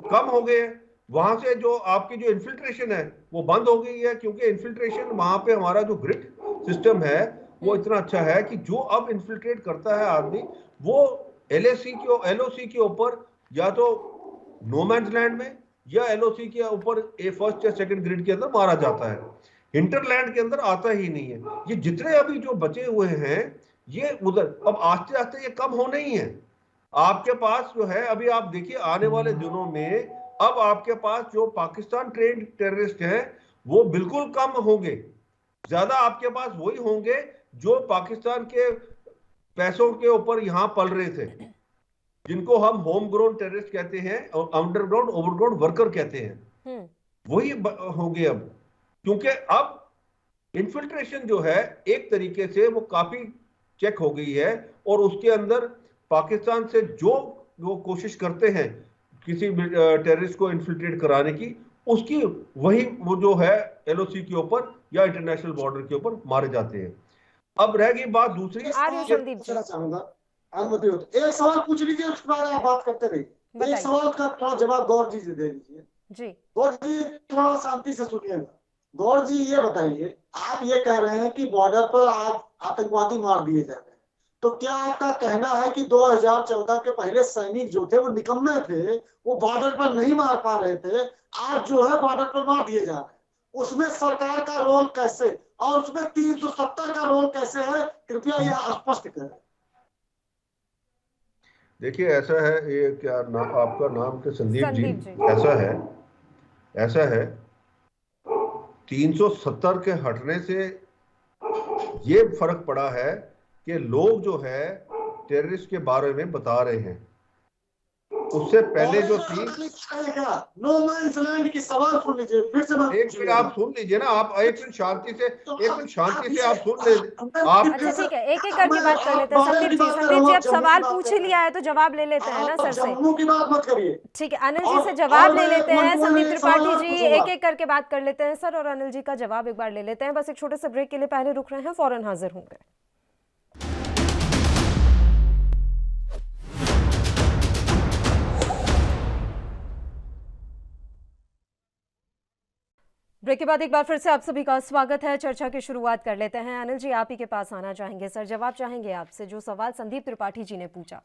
कम हो गए। वहां से जो आपकी जो इन्फिल्ट्रेशन है वो बंद हो गई है, क्योंकि इन्फिल्ट्रेशन वहां पे हमारा जो ग्रिड सिस्टम है वो इतना अच्छा है कि जो अब इन्फिल्ट्रेट करता है आदमी वो एलओसी के ऊपर या तो नो मैन्स लैंड में या एलओसी के ऊपर फर्स्ट या सेकंड ग्रिड के अंदर मारा जाता है, इंटरलैंड के अंदर आता ही नहीं है। ये जितने अभी जो बचे हुए हैं ये उधर, अब आस्ते आस्ते ये कम होने ही है। आपके पास जो है अभी आप देखिए आने वाले दिनों में अब आपके पास जो पाकिस्तान ट्रेंड टेररिस्ट हैं वो बिल्कुल कम होंगे, ज्यादा आपके पास वही होंगे जो पाकिस्तान के पैसों के ऊपर यहां पल रहे थे, जिनको हम होम ग्रोन टेररिस्ट कहते हैं और अंडरग्राउंड ओवरग्राउंड वर्कर कहते हैं, वही होंगे अब। क्योंकि अब इन्फिल्ट्रेशन जो है एक तरीके से वो काफी चेक हो गई है और उसके अंदर पाकिस्तान से जो वो कोशिश करते हैं किसी टेररिस्ट को इन्फिल्ट्रेट कराने की, उसकी वही वो जो है एलओसी के ऊपर या इंटरनेशनल बॉर्डर के ऊपर मारे जाते हैं। अब रह गई बात दूसरी, पूछना चाहूंगा, अनुमति हो तो एक सवाल पूछ लीजिए, उसके बाद आप बात करते रहिए। एक सवाल का थोड़ा जवाब गौर जी से दे दीजिए। जी गौर जी थोड़ा शांति से सुनिएगा। गौर जी ये बताइए, आप ये कह रहे हैं कि बॉर्डर पर आप आतंकवादी मार दिए जा रहे हैं, तो क्या आपका कहना है कि 2014 के पहले सैनिक जो थे वो निकम्मे थे, वो बॉर्डर पर नहीं मार पा रहे थे, आज जो है बॉर्डर पर मार दिए जा रहे हैं, उसमें सरकार का रोल कैसे और उसमें 370 का रोल कैसे है, कृपया यह स्पष्ट करें। देखिए ऐसा है, ये क्या नाम आपका, नाम के संदीप जी, ऐसा है 370 के हटने से ये फर्क पड़ा है कि लोग जो है टेररिस्ट के बारे में बता रहे हैं। उससे पहले जो थी नो मैन्स लैंड की सवाल सुन लीजिए, फिर से एक मिनट आप सुन लीजिए ना, आप एक मिनट शांति से आप सुन लीजिए। आप अच्छा ठीक है, एक एक करके बात कर लेते हैं। संदीप जी अब सवाल पूछ ही लिया है तो जवाब ले लेते हैं ना सर से। जम्मू की बात मत करिए। ठीक है, अनिल जी से जवाब ले लेते हैं। संदीप त्रिपाठी जी एक एक करके बात कर लेते हैं सर, और अनिल जी का जवाब एक बार ले लेते हैं। बस एक छोटे से ब्रेक के लिए पहले रुक रहे हैं, फौरन हाजिर होंगे। ब्रेक के बाद एक बार फिर से आप सभी का स्वागत है। चर्चा की शुरुआत कर लेते हैं। अनिल जी आप ही के पास आना चाहेंगे सर, जवाब चाहेंगे आपसे जो सवाल संदीप त्रिपाठी जी ने पूछा।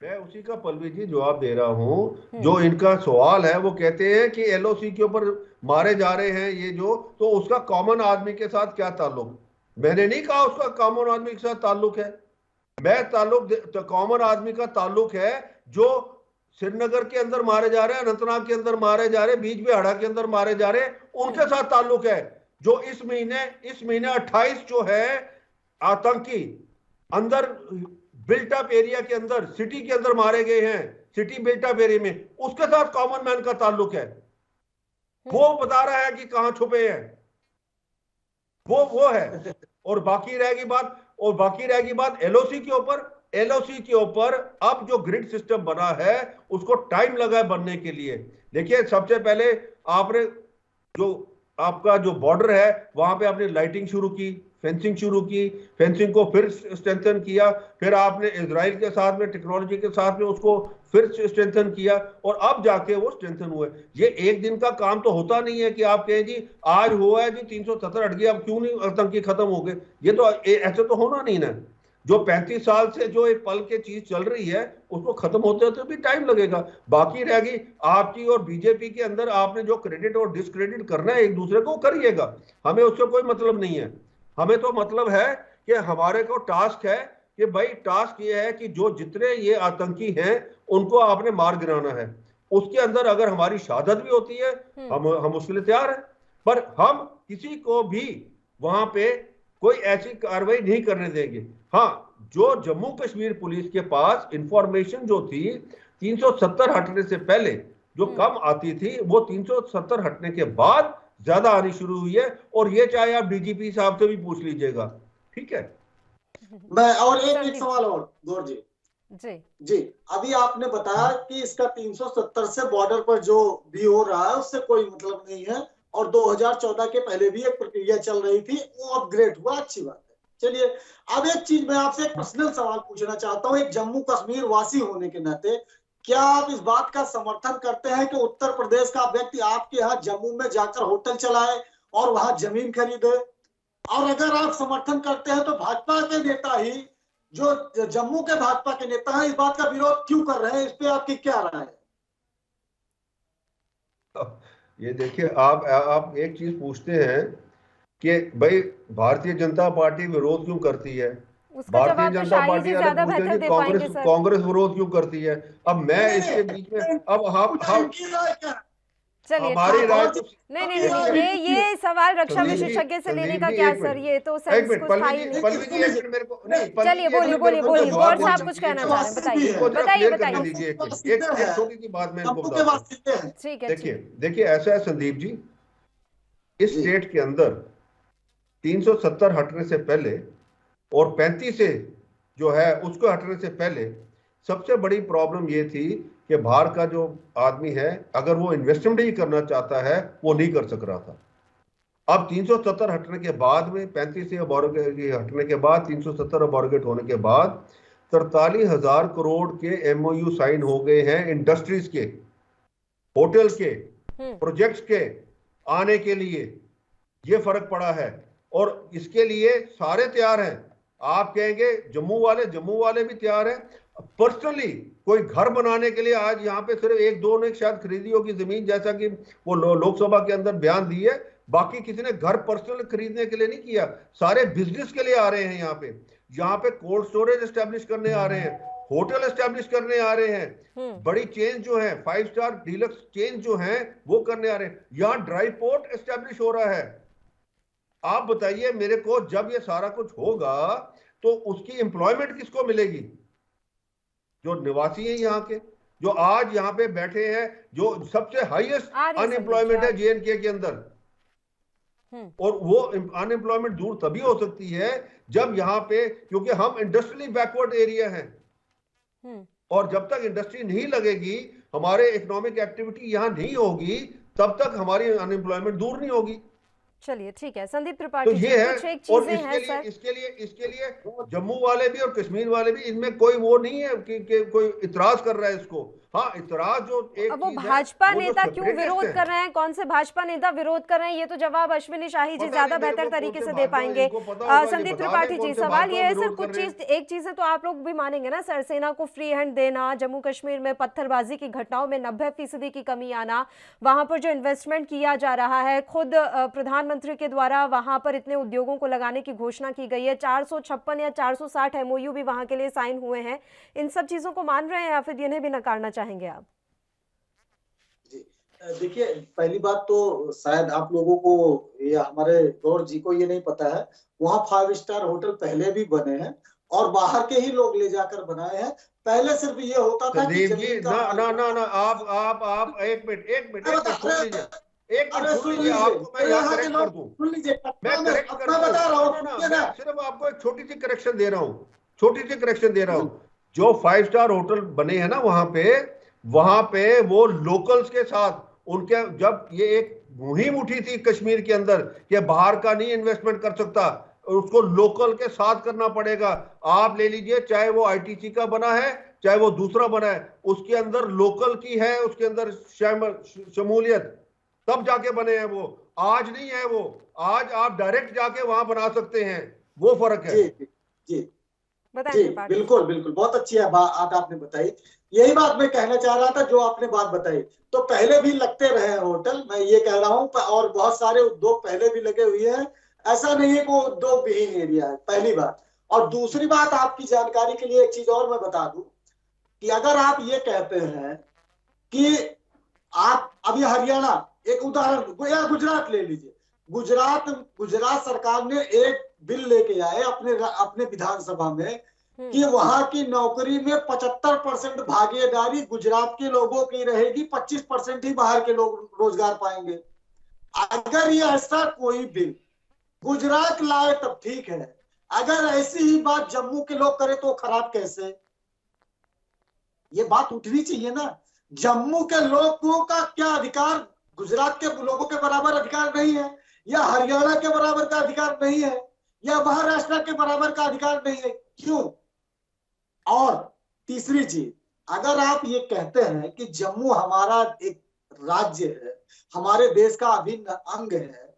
मैं उसी का पल्लवी जी जवाब दे रहा हूं। जो इनका सवाल है वो कहते हैं कि एलओसी के ऊपर मारे जा रहे हैं ये जो, तो उसका कॉमन आदमी के साथ क्या ताल्लुक? मैंने नहीं कहा उसका कॉमन आदमी के साथ ताल्लुक है। मैं कॉमन आदमी का ताल्लुक है जो श्रीनगर के अंदर मारे जा रहे हैं, अनंतनाग के अंदर मारे जा रहे हैं, बीच बिहाड़ा के अंदर मारे जा रहे हैं, उनके साथ ताल्लुक है। जो इस महीने 28 जो है आतंकी अंदर बिल्ट अप एरिया के अंदर, सिटी के अंदर मारे गए हैं, सिटी बिल्ट अप एरिया में, उसके साथ कॉमन मैन का ताल्लुक है। वो बता रहा है कि कहां छुपे हैं, वो है। और बाकी रहेगी बात एलओसी के ऊपर। एलओसी के ऊपर अब जो ग्रिड सिस्टम बना है उसको टाइम लगा है बनने के लिए। देखिए, सबसे पहले आपने जो आपका जो बॉर्डर है वहां पे आपने लाइटिंग शुरू की, फेंसिंग शुरू की, फेंसिंग को फिर स्ट्रेंथन किया, फिर आपने इजराइल के साथ में टेक्नोलॉजी के साथ में उसको फिर स्ट्रेंथन किया, और अब जाके वो स्ट्रेंथन हुए। ये एक दिन का काम तो होता नहीं है कि आप कहें जी आज हुआ है जी 370 हट गया, अब क्यों नहीं आतंकी खत्म हो गए। ये तो ऐसे तो होना नहीं ना। जो 35 साल से जो एक पल के चीज चल रही है उसको खत्म होते होते भी टाइम लगेगा। बाकी रहेगी आपकी और बीजेपी के अंदर, आपने जो क्रेडिट और डिसक्रेडिट करना है एक दूसरे को करिएगा, हमें उससे कोई मतलब नहीं है। हमें तो मतलब है कि हमारे को टास्क है कि भाई टास्क ये है कि जो जितने ये आतंकी हैं उनको आपने मार गिराना है। उसके अंदर अगर हमारी शहादत भी होती है हम उसके लिए तैयार हैं, पर हम किसी को भी वहां पे कोई ऐसी कार्रवाई नहीं करने देंगे। हाँ, जो जम्मू कश्मीर पुलिस के पास इंफॉर्मेशन जो थी 370 हटने से पहले जो कम आती थी, वो 370 हटने के बाद ज्यादा आनी शुरू हुई है। और ये चाहे आप डीजीपी साहब से भी पूछ लीजिएगा, ठीक है। मैं और एक सवाल और गौर जी जी अभी आपने बताया कि इसका 370 से बॉर्डर पर जो भी हो रहा है उससे कोई मतलब नहीं है, और 2014 के पहले भी एक प्रक्रिया चल रही थी, वो अपग्रेड हुआ, अच्छी बात है। चलिए, अब एक चीज मैं आपसे एक पर्सनल सवाल पूछना चाहता हूँ, एक जम्मू कश्मीर वासी होने के नाते, क्या आप इस बात का समर्थन करते हैं कि उत्तर प्रदेश का व्यक्ति आपके यहाँ जम्मू में जाकर होटल चलाए और वहां जमीन खरीदे? और अगर आप समर्थन करते हैं तो भाजपा के नेता ही, जो जम्मू के भाजपा के नेता हैं, इस बात का विरोध क्यों कर रहे हैं? इस पे आपकी क्या राय है? ये देखिए, आप एक चीज पूछते हैं कि भाई भारतीय जनता पार्टी विरोध क्यों करती है। भारतीय जनता पार्टी वाले पूछते हैं कि कांग्रेस विरोध क्यों करती है। अब मैं इसके बीच में अब हम चलिए, हमारी राय नहीं, ये सवाल रक्षा विशेषज्ञ से लेने का क्या सर, ये तो सेंस कुछ था ही नहीं। चलिए, बोलिए गौर साहब कुछ कहना चाह रहे हैं, बताइए। एक छोटी सी बात मैं इनको बताता हूं। ठीक है, देखिए ऐसा है संदीप जी, इस स्टेट के अंदर 370 हटने से पहले और 35 से जो है उसको हटने से पहले सबसे बड़ी प्रॉब्लम ये थी कि बाहर का जो आदमी है अगर वो इन्वेस्टमेंट ही करना चाहता है वो नहीं कर सक रहा था। अब 370 हटने के बाद में 35 से हटने के बाद 370 बॉर्गेट होने के बाद 43,000 करोड़ के एमओयू साइन हो गए हैं इंडस्ट्रीज के, होटल के, प्रोजेक्ट्स के आने के लिए। ये फर्क पड़ा है और इसके लिए सारे तैयार हैं। आप कहेंगे जम्मू वाले भी तैयार हैं। पर्सनली कोई घर बनाने के लिए आज यहाँ पे सिर्फ एक दो ने शायद खरीदी होगी जमीन, जैसा कि वो लोकसभा के अंदर बयान दी है, बाकी किसी ने घर पर्सनल खरीदने के लिए नहीं किया। सारे बिजनेस के लिए आ रहे हैं यहाँ पे कोल्ड स्टोरेज एस्टेब्लिश करने आ रहे हैं, होटल एस्टेब्लिश करने आ रहे हैं, बड़ी चेन जो है 5 स्टार डीलक्स चेन जो है वो करने आ रहे हैं। यहाँ ड्राई पोर्ट एस्टेब्लिश हो रहा है। आप बताइए मेरे को, जब ये सारा कुछ होगा तो उसकी एम्प्लॉयमेंट किसको मिलेगी? जो निवासी हैं यहाँ के, जो आज यहाँ पे बैठे हैं, जो सबसे हाईएस्ट अनएम्प्लॉयमेंट है जेएनके के अंदर। और वो अनएम्प्लॉयमेंट दूर तभी हो सकती है जब यहाँ पे, क्योंकि हम इंडस्ट्रियली बैकवर्ड एरिया हैं और जब तक इंडस्ट्री नहीं लगेगी, हमारे इकोनॉमिक एक्टिविटी यहाँ नहीं होगी, तब तक हमारी अनएम्प्लॉयमेंट दूर नहीं होगी। चलिए, ठीक है संदीप त्रिपाठी, तो ये है। और इसके लिए जम्मू वाले भी और कश्मीर वाले भी, इनमें कोई वो नहीं है कि कोई इतराज कर रहा है इसको। हाँ, इतराज जो एक वो भाजपा नेता क्यों विरोध कर रहे हैं, कौन से भाजपा नेता विरोध कर रहे हैं, ये तो जवाब अश्विनी शाही जी ज्यादा बेहतर तरीके से दे पाएंगे। संदीप त्रिपाठी जी, सवाल ये है सर, कुछ एक चीज है तो आप लोग भी मानेंगे ना सर, सेना को फ्री हैंड देना, जम्मू कश्मीर में पत्थरबाजी की घटनाओं में 90% की कमी आना, वहां पर जो इन्वेस्टमेंट किया जा रहा है, खुद प्रधानमंत्री के द्वारा वहां पर इतने उद्योगों को लगाने की घोषणा की गई है, 456 या 460 एमओयू भी वहां के लिए साइन हुए हैं। इन सब चीजों को मान रहे हैं या फिर इन्हें भी नकारना चाहेंगे आप? देखिए, पहली बात तो शायद आप लोगों को या हमारे गौर जी को ये नहीं पता है, वहाँ 5 स्टार होटल पहले भी बने हैं और बाहर के ही लोग ले जाकर बनाए हैं। पहले सिर्फ ये होता था कि संदीप जी, जमीन का ना ना ना, आप एक मिनट सुन लीजिए, एक मिनट अरे सुन लीजिए, आपको मैं यहाँ यहाँ के करेक्ट कर दूं। लोग सुन लीजिए, मैं करेक्ट कर अपना बता रहा हूँ, ना, सुनिए ना। मैं सिर्फ आपको एक छोटी सी करेक्शन दे रहा हूँ, छोटी सी करेक्शन दे रहा हूँ। जो 5 स्टार होटल बने हैं ना वहां पे वो लोकल्स के साथ उनके, जब ये एक मुहिम उठी थी कश्मीर के अंदर कि बाहर का नहीं इन्वेस्टमेंट कर सकता, उसको लोकल के साथ करना पड़ेगा। आप ले लीजिए, चाहे वो आईटीसी का बना है चाहे वो दूसरा बना है, उसके अंदर लोकल की है, उसके अंदर शमूलियत, तब जाके बने हैं वो, आज नहीं है वो। आज आप डायरेक्ट जाके वहां बना सकते हैं, वो फर्क है। जी जी बताइए जी, त्रिपाठी। बिल्कुल बिल्कुल, बहुत अच्छी है बात आपने बताई। यही बात मैं कहना चाह रहा था, जो आपने बात बताई। तो पहले भी लगते रहे हैं होटल, मैं ये कह रहा हूँ, और बहुत सारे उद्योग पहले भी लगे हुए हैं। ऐसा नहीं है कि वो उद्योग विहीन एरिया है, पहली बात। और दूसरी बात, आपकी जानकारी के लिए एक चीज और मैं बता दूं कि अगर आप ये कहते हैं कि आप अभी हरियाणा, एक उदाहरण, या गुजरात ले लीजिए, गुजरात सरकार ने एक बिल लेके आए अपने विधानसभा में कि वहां की नौकरी में 75% भागीदारी गुजरात के लोगों की रहेगी, 25% ही बाहर के लोग रोजगार पाएंगे। अगर ये ऐसा कोई बिल गुजरात लाए तब ठीक है, अगर ऐसी ही बात जम्मू के लोग करें तो खराब कैसे? ये बात उठनी चाहिए ना। जम्मू के लोगों का क्या अधिकार गुजरात के लोगों के बराबर अधिकार नहीं है, या हरियाणा के बराबर का अधिकार नहीं है, या महाराष्ट्र के बराबर का अधिकार नहीं है? क्यों? और तीसरी चीज, अगर आप ये कहते हैं कि जम्मू हमारा एक राज्य है, हमारे देश का अभिन्न अंग है,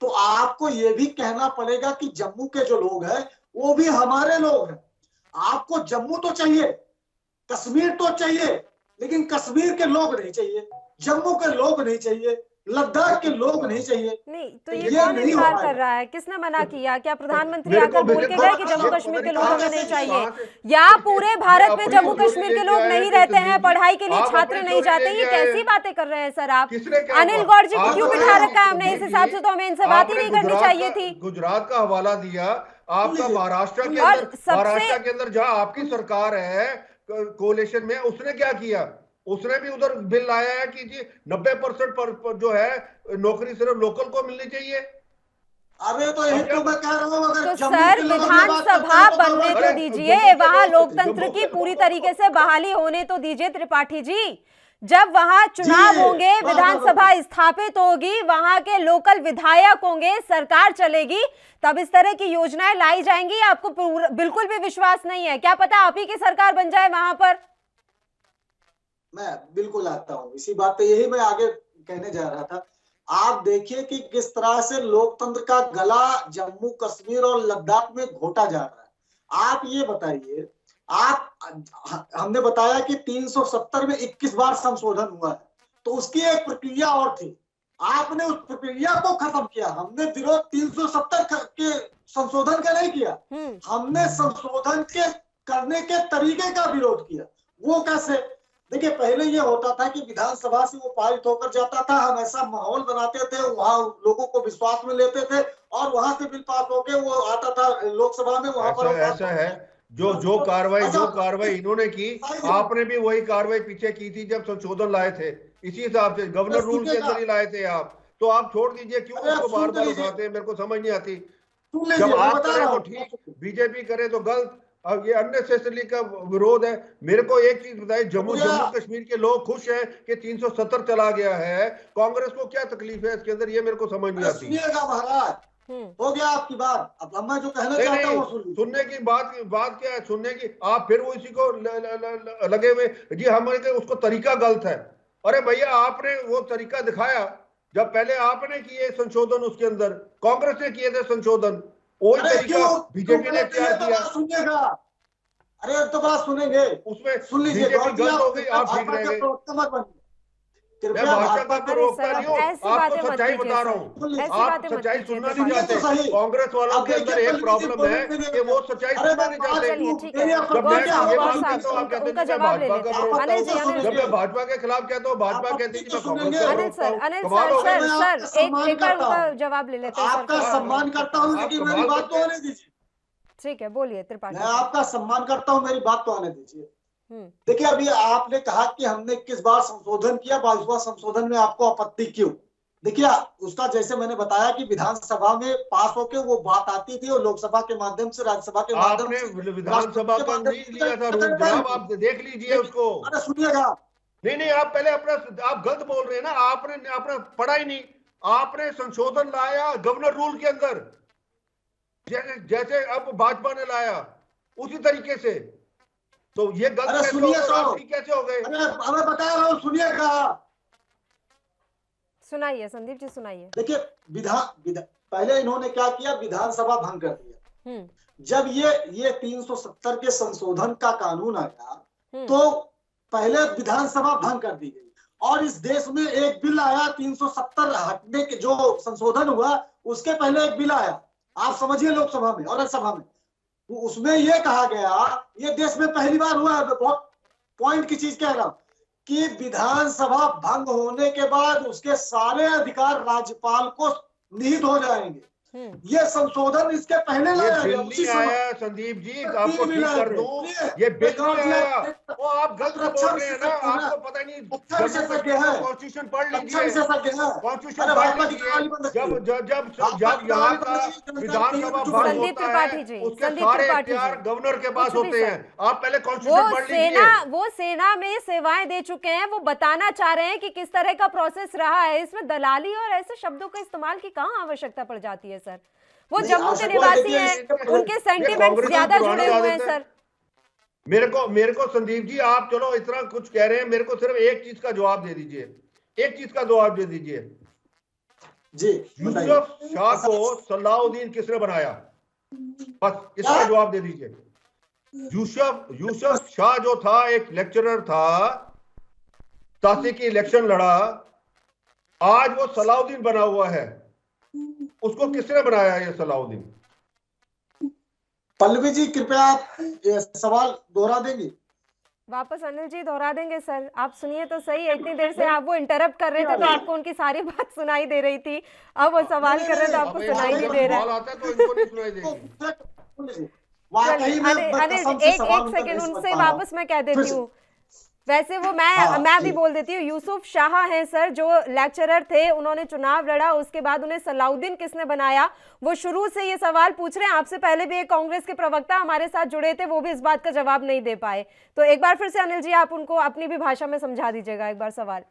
तो आपको ये भी कहना पड़ेगा कि जम्मू के जो लोग हैं वो भी हमारे लोग हैं। आपको जम्मू तो चाहिए, कश्मीर तो चाहिए, लेकिन कश्मीर के लोग नहीं चाहिए, जम्मू के लोग नहीं चाहिए, लद्दाख के लोग नहीं चाहिए। नहीं तो ये ये कौन नहीं इनकार हो कर रहा है? किसने मना किया? क्या प्रधानमंत्री मेरे को- आकर बोल मेरे के को- गए कि जम्मू ये कश्मीर के पता लोग नहीं हमें नहीं कहाँ चाहिए? से- या पूरे भारत में अपनी जम्मू चोरी कश्मीर के लेके लोग आए नहीं हैं रहते संदीप हैं, जी। पढ़ाई के लिए आप छात्र अपनी नहीं चोरी जाते? ये लेके आए। कैसी बातें कर रहे हैं सर आप? किसने क्या अनिल हुआ? गौर जी को आप क्यों तो बिठा है, रखा है हमने? इस संदीप हिसाब जी, से तो हमें इनसे बात ही आपने नहीं करनी गुजरात चाहिए का- थी। गुजरात का हवाला दिया, आपका लीजिए। महाराष्ट्र के और अंदर, सबसे- महाराष्ट्र के अंदर जहां आपकी सरकार है कोalition में, उसने क्या किया? उसने भी उधर बिल लाया है कि जी 90% पर जो है नौकरी सिर्फ लोकल को मिलनी चाहिए। अरे तो यही तो मैं कह रहा हूँ, अगर तो जम्मू सर के लोग ये बात करते विधानसभा हैं तो बनने गलत तो है। दीजिए, जम्मू के वहां लोग- लोकतंत्र जम्मू की के पूरी लोग- तरीके से बहाली होने तो दीजिए त्रिपाठी जी। जब वहां चुनाव जी, होंगे, वाह, वाह, विधानसभा स्थापित होगी, वहां के लोकल विधायक होंगे, सरकार चलेगी, तब इस तरह की योजनाएं लाई जाएंगी। आपको बिल्कुल भी विश्वास नहीं है? क्या पता आप ही की सरकार बन जाए वहां पर? मैं बिल्कुल आता हूँ इसी बात पे, यही मैं आगे कहने जा रहा था। आप देखिए कि किस तरह से लोकतंत्र का गला जम्मू कश्मीर और लद्दाख में घोटा जा रहा है। आप ये बताइए, हमने बताया कि 370 में 21 बार संशोधन हुआ है, तो उसकी एक प्रक्रिया और थी, आपने उस प्रक्रिया को खत्म किया। हमने विरोध 370 के संशोधन का नहीं किया, हमने संशोधन के करने के तरीके का विरोध किया। वो कैसे? देखिए, पहले ये होता था कि विधानसभा से वो पारित होकर जाता था, हम ऐसा माहौल बनाते थे, वहां लोगों को विश्वास में लेते थे, और वहां से बिल पास होकर वो आता था लोकसभा में, वहां पर ऐसा है, जो कार्रवाई इन्होंने की, आपने भी वही कार्रवाई पीछे की थी जब संशोधन लाए थे, इसी हिसाब से गवर्नर रूल के अंदर ही लाए थे आप। तो आप छोड़ दीजिए, क्यों उसको बार बार उठाते हैं, मेरे को समझ नहीं आती। जब आप करें तो ठीक, बीजेपी करे तो गलत। अब ये अननेसेसरी का विरोध है। मेरे को एक चीज बताइए, जम्मू कश्मीर के लोग खुश हैं कि 370 चला गया है, कांग्रेस को क्या तकलीफ है इसके अंदर, ये मेरे को समझ नहीं आती। सुनिएगा महाराज, हो गया आपकी बात, अब मैं जो कहना चाहता हूँ सुनने की बात क्या है? सुनने की आप फिर वो इसी को लगे हुए जी, हमारे उसको तरीका गलत है। अरे भैया, आपने वो तरीका दिखाया जब पहले आपने किए संशोधन, उसके अंदर कांग्रेस ने किए थे संशोधन, वही तरीका बीजेपी ने क्या किया? सुनिएगा, अरे तो बात सुनेंगे, उसमें सुन लीजिए, बीजेपी गलत हो गई, आप ठीक रह गए। मैं भाषा का तो रोकता नहीं हूँ, आपको सच्चाई बता रहा हूँ। आप सच्चाई सुनना नहीं चाहते। कांग्रेस वालों के अंदर एक प्रॉब्लम है कि वो सच्चाई सुनना नहीं चाहते। जब मैं ये बात कहता हूँ, आप कहते हैं मैं भाजपा का विरोध करता हूँ, जब मैं भाजपा के खिलाफ कहता हूँ, भाजपा कहती है कि मैं कांग्रेस का विरोध करता हूँ। कमाल हो गया। सर एक बार जवाब ले लेते हैं। आपका सम्मान करता हूँ, लेकिन मेरी बात तो होने दीजिए। ठीक है, बोलिए त्रिपाठी मैं जी। आपका सम्मान करता हूं, मेरी बात तो आने दीजिए। हम्म। देखिए, अभी आपने कहा कि हमने किस बार संशोधन किया, 22वां संशोधन में आपको आपत्ति क्यों? देखिए, उसका जैसे मैंने बताया कि विधानसभा में पास होके वो बात आती थी और लोकसभा के माध्यम से, राज्यसभा के माध्यम आपने से, विधानसभा का नहीं लिया था रूल जनाब, आप देख लीजिए उसको। अरे सुनिएगा, नहीं, आप पहले अपना, आप गलत बोल रहे हैं ना, आपने अपना पढ़ा ही नहीं। आपने संशोधन लाया गवर्नर रूल के अंदर, जैसे जैसे अब भाजपा ने लाया उसी तरीके से। तो ये गलत अरे कैसे हो सुनिए गए और तो, आप ठीक कैसे हो गए? अरे हमें बता रहा हूँ, सुनिएगा। सुनाइए संदीप जी, सुनाइए। देखिए, पहले इन्होंने क्या किया, विधानसभा भंग कर दिया। जब ये 370 के संशोधन का कानून आया तो पहले विधानसभा भंग कर दी गई, और इस देश में एक बिल आया 370 हटने के, जो संशोधन हुआ उसके पहले एक बिल आया, आप समझिए, लोकसभा में और राज्यसभा में। उसमें यह कहा गया, ये देश में पहली बार हुआ है, बहुत पॉइंट की चीज कह रहा हूं, कि विधानसभा भंग होने के बाद उसके सारे अधिकार राज्यपाल को निहित हो जाएंगे। ये संशोधन इसके पहले लाया गया, दिल्ली आया संदीप जी, आपको ठीक कर दूं, ये बिल नहीं आया। वो आप गलत बोल रहे हैं ना, आपको पता नहीं। कॉन्स्टिट्यूशन पढ़ लीजिए, कॉन्स्टिट्यूशन पढ़ लीजिए। जब यहाँ का विधानसभा भंग होता है उसके सारे इख्तियार गवर्नर के पास होते हैं। आप पहले कॉन्स्टिट्यूशन पढ़ लीजिए। वो सेना में सेवाएं दे चुके हैं, वो बताना चाह रहे हैं कि किस तरह का प्रोसेस रहा है। इसमें दलाली और ऐसे शब्दों का इस्तेमाल की कहाँ आवश्यकता पड़ जाती है सर? वो जम्मू के निवासी हैं, उनके सेंटिमेंट ज्यादा जुड़े हुए हैं सर। मेरे को संदीप जी, आप चलो इतना कुछ कह रहे हैं, मेरे को सिर्फ एक चीज का जवाब दे दीजिए, एक चीज का जवाब दे दीजिए जी। यूसुफ शाह को सलाउद्दीन किसने बनाया? बस इसका जवाब दे दीजिए। यूसुफ शाह जो था, एक लेक्चरर था, तासी की इलेक्शन लड़ा, आज वो सलाउद्दीन बना हुआ है। उसको किसने बनाया ये सलाउद्दीन? पल्लवी जी, कृपया आप सवाल दोहरा देंगे? वापस अनिल जी दोहरा देंगे सर, आप सुनिए तो सही। इतनी देर से आप वो इंटरप्ट कर रहे थे तो आपको उनकी सारी बात सुनाई दे रही थी, अब वो सवाल कर रहे तो आपको सुनाई नहीं दे रहा है। अनिल एक सेकंड, उनसे वापस मैं कह देती हूँ। वैसे वो मैं भी बोल देती हूँ। यूसुफ शाह हैं सर, जो लेक्चरर थे, उन्होंने चुनाव लड़ा, उसके बाद उन्हें सलाउद्दीन किसने बनाया, वो शुरू से ये सवाल पूछ रहे हैं। आपसे पहले भी एक कांग्रेस के प्रवक्ता हमारे साथ जुड़े थे, वो भी इस बात का जवाब नहीं दे पाए। तो एक बार फिर से अनिल जी, आप उनको अपनी भी भाषा में समझा दीजिएगा एक बार सवाल।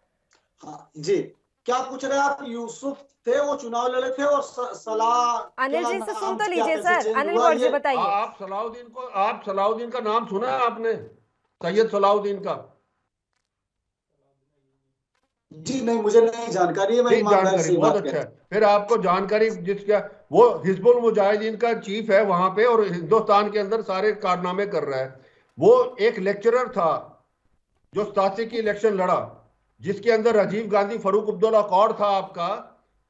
हाँ जी, क्या पूछ रहे हैं आप? यूसुफ थे, वो चुनाव लड़े थे, और सलाह, अनिल जी से सुन तो लीजिए सर। अनिल गौर जी बताइए। आप सलाउद्दीन का नाम सुना है आपने? सैयद सलाउद्दीन का? जी नहीं, मुझे नहीं जानकारी है। जानकारी बहुत अच्छा है। फिर आपको जानकारी, जिसका वो हिजबुल मुजाहिदीन का चीफ है वहां पे, और हिंदुस्तान के अंदर सारे कारनामे कर रहा है। वो एक लेक्चरर था जो 87 की इलेक्शन लड़ा, जिसके अंदर राजीव गांधी फारूक अब्दुल्ला अकॉर्ड था आपका,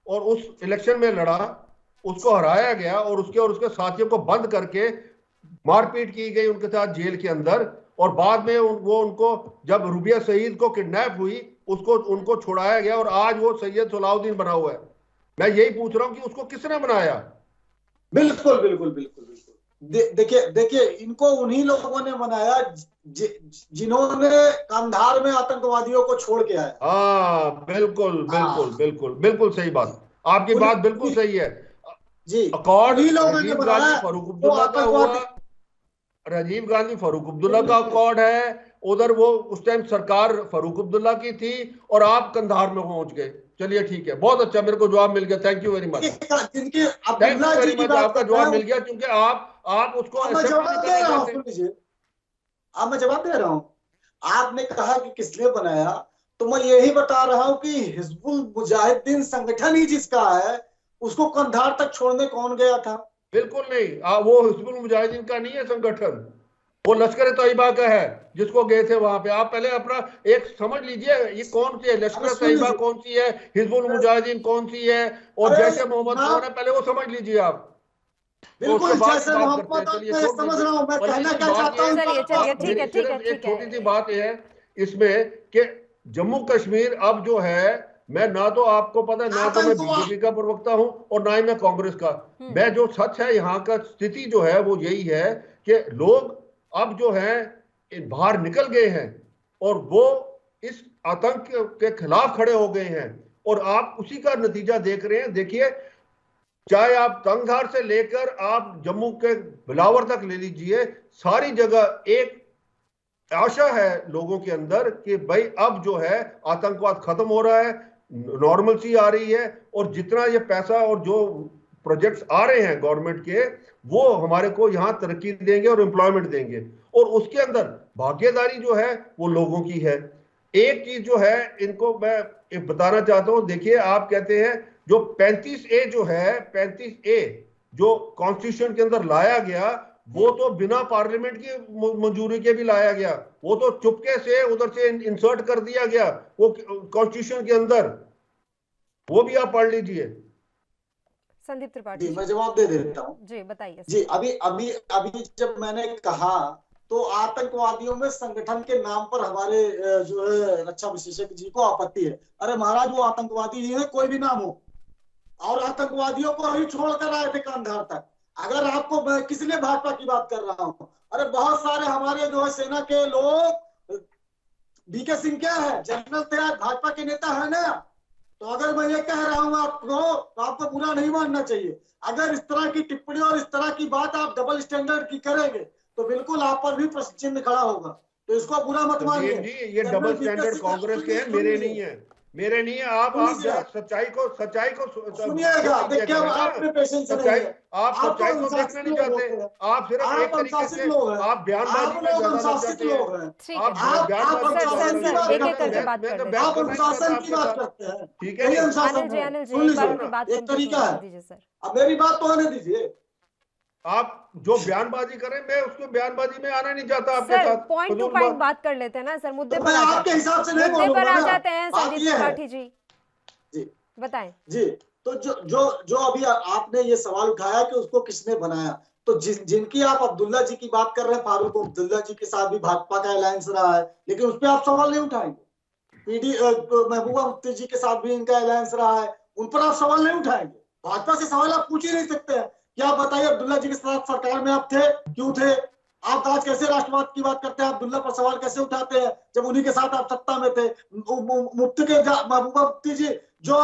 और उस इलेक्शन में लड़ा, उसको हराया गया, और उसके साथियों को बंद करके मारपीट की गई उनके साथ जेल के अंदर। और बाद में उनको जब रुबिया सईद को किडनैप हुई, उनको छुड़ाया गया, और आज वो सैयद सलाउद्दीन बना हुआ है। मैं यही पूछ रहा हूं कि उसको किसने बनाया? बिल्कुल बिल्कुल बिल्कुल बिल्कुल। देखिए, इनको उन्हीं लोगों ने बनाया जिन्होंने कंधार में आतंकवादियों को छोड़ के आया। हाँ, बिल्कुल बिल्कुल बिल्कुल बिल्कुल सही बात, आपकी बात बिल्कुल सही है जी। अकॉर्ड राजीव गांधी फारूक अब्दुल्ला का हुआ, राजीव गांधी फारूक अब्दुल्ला का अकॉर्ड है उधर। वो उस टाइम सरकार फारूक अब्दुल्ला की थी, और आप कंधार में पहुंच गए। चलिए ठीक है, बहुत अच्छा, मेरे को जवाब मिल गया। Thank you very much, thank you very much, आपका जवाब मिल गया, क्योंकि आप उसको मैं जवाब दे रहा हूँ। आपने कहा कि किसने बनाया, तो मैं यही बता रहा हूँ कि हिजबुल मुजाहिदीन संगठन ही जिसका है, उसको कंधार तक छोड़ने कौन गया था? बिल्कुल नहीं, वो हिजबुल मुजाहिदीन का नहीं है संगठन, वो लश्कर तैयबा का है, जिसको गए थे वहां पे। आप पहले अपना एक समझ लीजिए, ये कौन सी है लश्कर तैयबा, कौन सी है हिजबुल मुजाहिदीन, कौन सी है, और जैसे मोहम्मद कौन है, पहले वो समझ लीजिए आप। बिल्कुल, जैसे मोहम्मद, मैं समझ रहा हूं, मैं कहना क्या चाहता हूं। चलिए ठीक है। एक छोटी सी बात है इसमें कि जम्मू कश्मीर अब जो है मैं ना तो आपको पता है, ना तो मैं बीजेपी का प्रवक्ता हूं और ना ही मैं कांग्रेस का। मैं जो सच है यहाँ का स्थिति जो है वो यही है कि लोग अब जो है बाहर निकल गए हैं और वो इस आतंक के खिलाफ खड़े हो गए हैं और आप उसी का नतीजा देख रहे हैं। देखिए, चाहे आप तंगधार से लेकर आप जम्मू के बिलावर तक ले लीजिए, सारी जगह एक आशा है लोगों के अंदर कि भाई अब जो है आतंकवाद खत्म हो रहा है, नॉर्मलसी आ रही है और जितना ये पैसा और जो प्रोजेक्ट्स आ रहे हैं गवर्नमेंट के, वो हमारे को यहाँ तरक्की देंगे और एम्प्लॉयमेंट देंगे। और उसके अंदर भागीदारी जो है वो लोगों की है। एक चीज जो है इनको मैं बताना चाहता हूं, देखिए आप कहते हैं जो 35A जो है, 35A जो कॉन्स्टिट्यूशन के अंदर लाया गया, वो तो बिना पार्लियामेंट की मंजूरी के भी लाया गया, वो तो चुपके से उधर से इंसर्ट कर दिया गया वो कॉन्स्टिट्यूशन के अंदर, वो भी आप पढ़ लीजिए। संदीप त्रिपाठी मैं जवाब दे देता हूँ जी, बताइए जी। अभी जब मैंने कहा तो आतंकवादियों में संगठन के नाम पर हमारे जो है रक्षा विशेषज्ञ जी को आपत्ति है। अरे महाराज, वो आतंकवादी है कोई भी नाम हो, और आतंकवादियों को अभी छोड़कर आए थे कांधार तक। अगर आपको किसी ने भाजपा की बात कर रहा हूं, अरे बहुत सारे हमारे जो है सेना के लोग, बीके सिंह क्या है, जनरल थे, आज भाजपा के नेता है ना। तो अगर मैं ये कह रहा हूं आपको, तो आपको बुरा नहीं मानना चाहिए। अगर इस तरह की टिप्पणी और इस तरह की बात आप डबल स्टैंडर्ड की करेंगे तो बिल्कुल आप पर भी प्रश्न चिन्ह खड़ा होगा, तो इसको बुरा मत मानिए। ये डबल स्टैंडर्ड कांग्रेस के हैं, मेरे नहीं है, मेरे नहीं है। आप सच्चाई को सुनिएगा। देखिए, आपने पेशेंस नहीं है, आप सच्चाई को देखना नहीं चाहते, आप सिर्फ एक तरीके से आप बयानबाजी में ज्यादा लग जाते हैं। आप अनुशासन की बात करते हैं, ठीक है। एक तरीका है। अब मेरी बात तो आने दीजिए। आप जो बयानबाजी करें, मैं उसको बयानबाजी में आना नहीं चाहता आपके साथ। पॉइंट टू पॉइंट बात कर लेते हैं ना सर, मुद्दे पर आपके हिसाब से मुद्दे पर आ जाते हैं। संदीप त्रिपाठी जी बताएं जी। तो जो अभी आपने ये सवाल उठाया कि उसको किसने बनाया, तो जिनकी आप अब्दुल्ला जी की बात कर रहे हैं, फारूक अब्दुल्ला जी के साथ भी भाजपा का अलायंस रहा है, लेकिन उस पर आप सवाल नहीं उठाएंगे। महबूबा मुफ्ती जी के साथ भी इनका अलायंस रहा है, उन पर आप सवाल नहीं उठाएंगे। भाजपा से सवाल आप पूछ ही नहीं सकते हैं। क्या बताइए, अब्दुल्ला जी के साथ सरकार में आप थे, क्यों थे? आप आज कैसे राष्ट्रवाद की बात करते हैं? अब्दुल्ला पर सवाल कैसे उठाते हैं जब उन्हीं के साथ आप सत्ता में थे? मुफ्ती के महबूबा मुफ्ती जी जो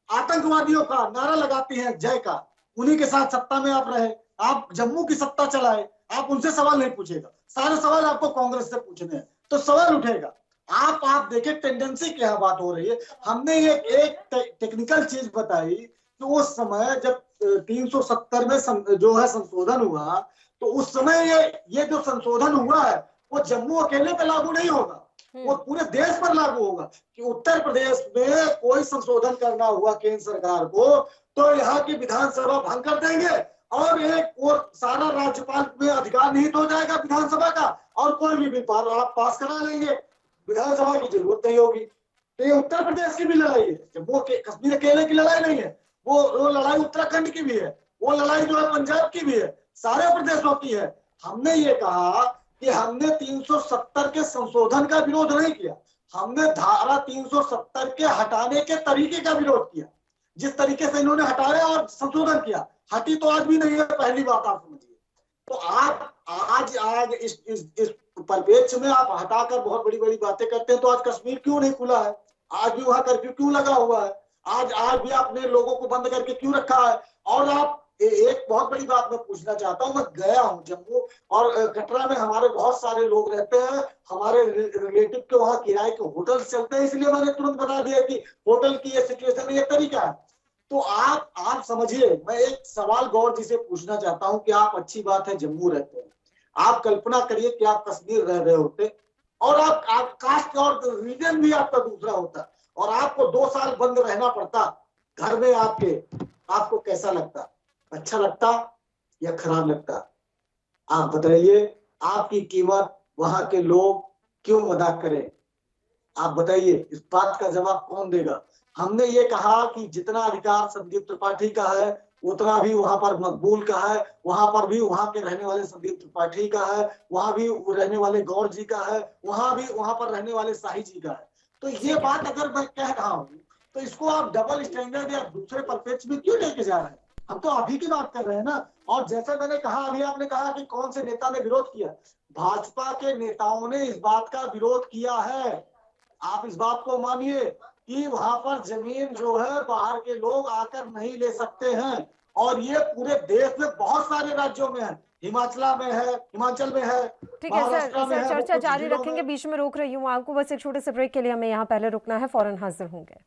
आतंकवादियों का नारा लगाती हैं जय का, उन्हीं के साथ सत्ता में आप रहे, आप जम्मू की सत्ता चलाए, आप उनसे सवाल नहीं पूछेगा। सारे सवाल आपको कांग्रेस से पूछने हैं, तो सवाल उठेगा। आप देखिए टेंडेंसी क्या बात हो रही है। हमने एक टेक्निकल चीज बताई कि उस समय जब 370 में जो है संशोधन हुआ, तो उस समय ये जो संशोधन हुआ है वो जम्मू अकेले पे लागू नहीं होगा, वो पूरे देश पर लागू होगा। कि उत्तर प्रदेश में कोई संशोधन करना हुआ केंद्र सरकार को, तो यहाँ की विधानसभा भंग कर देंगे और सारा राज्यपाल में अधिकार निहित हो जाएगा विधानसभा का, और कोई भी बिल आप पास करा लेंगे, विधानसभा की जरूरत नहीं होगी। तो ये उत्तर प्रदेश की भी लड़ाई है, जम्मू कश्मीर अकेले की लड़ाई नहीं है, वो लड़ाई उत्तराखंड की भी है, वो लड़ाई जो है पंजाब की भी है, सारे प्रदेशों की है। हमने ये कहा कि हमने 370 के संशोधन का विरोध नहीं किया, हमने धारा 370 के हटाने के तरीके का विरोध किया। जिस तरीके से इन्होंने हटाया और संशोधन किया, हटी तो आज भी नहीं है, पहली बात आप समझिए। तो आप आज इस परिप्रेक्ष्य में आप हटाकर बहुत बड़ी बड़ी बातें करते हैं। तो आज कश्मीर क्यों नहीं खुला है? आज भी वहां कर्फ्यू क्यों लगा हुआ है? आज भी आपने लोगों को बंद करके क्यों रखा है? और आप एक बहुत बड़ी बात मैं पूछना चाहता हूं, मैं गया हूं जम्मू और कटरा में, हमारे बहुत सारे लोग रहते हैं, हमारे रिलेटिव के वहां किराए के होटल चलते हैं, इसलिए मैंने तुरंत बता दिया कि होटल की ये सिचुएशन, ये तरीका है। तो आप समझिए, मैं एक सवाल गौर जी से पूछना चाहता हूं कि आप, अच्छी बात है जम्मू रहते हैं, आप कल्पना करिए कि आप कश्मीर रह रहे होते और आप कास्ट और रीजन भी आपका दूसरा होता और आपको 2 साल बंद रहना पड़ता घर में आपको कैसा लगता? अच्छा लगता या खराब लगता? आप बताइए। आपकी कीमत वहां के लोग क्यों अदा करें? आप बताइए, इस बात का जवाब कौन देगा? हमने ये कहा कि जितना अधिकार संदीप त्रिपाठी का है उतना भी वहां पर मकबूल का है, वहां पर भी वहां के रहने वाले संदीप त्रिपाठी का है, वहां भी रहने वाले गौर जी का है, वहां पर रहने वाले शाही जी का है। तो ये बात अगर मैं कह रहा हूँ तो इसको आप डबल स्टैंडर्ड या दूसरे परिप्रेक्ष्य में क्यों लेके जा रहे हैं? हम तो अभी की बात कर रहे हैं ना। और जैसे मैंने कहा, अभी आपने कहा कि कौन से नेता ने विरोध किया, भाजपा के नेताओं ने इस बात का विरोध किया है। आप इस बात को मानिए कि वहां पर जमीन जो है बाहर के लोग आकर नहीं ले सकते हैं, और ये पूरे देश में बहुत सारे राज्यों में है, हिमाचल में है, ठीक है सर, महाराष्ट्र में है, चर्चा कुछ जारी जिलों रखेंगे, में। बीच में रोक रही हूँ आपको, बस एक छोटे से ब्रेक के लिए हमें यहाँ पहले रुकना है, फौरन हाजिर होंगे।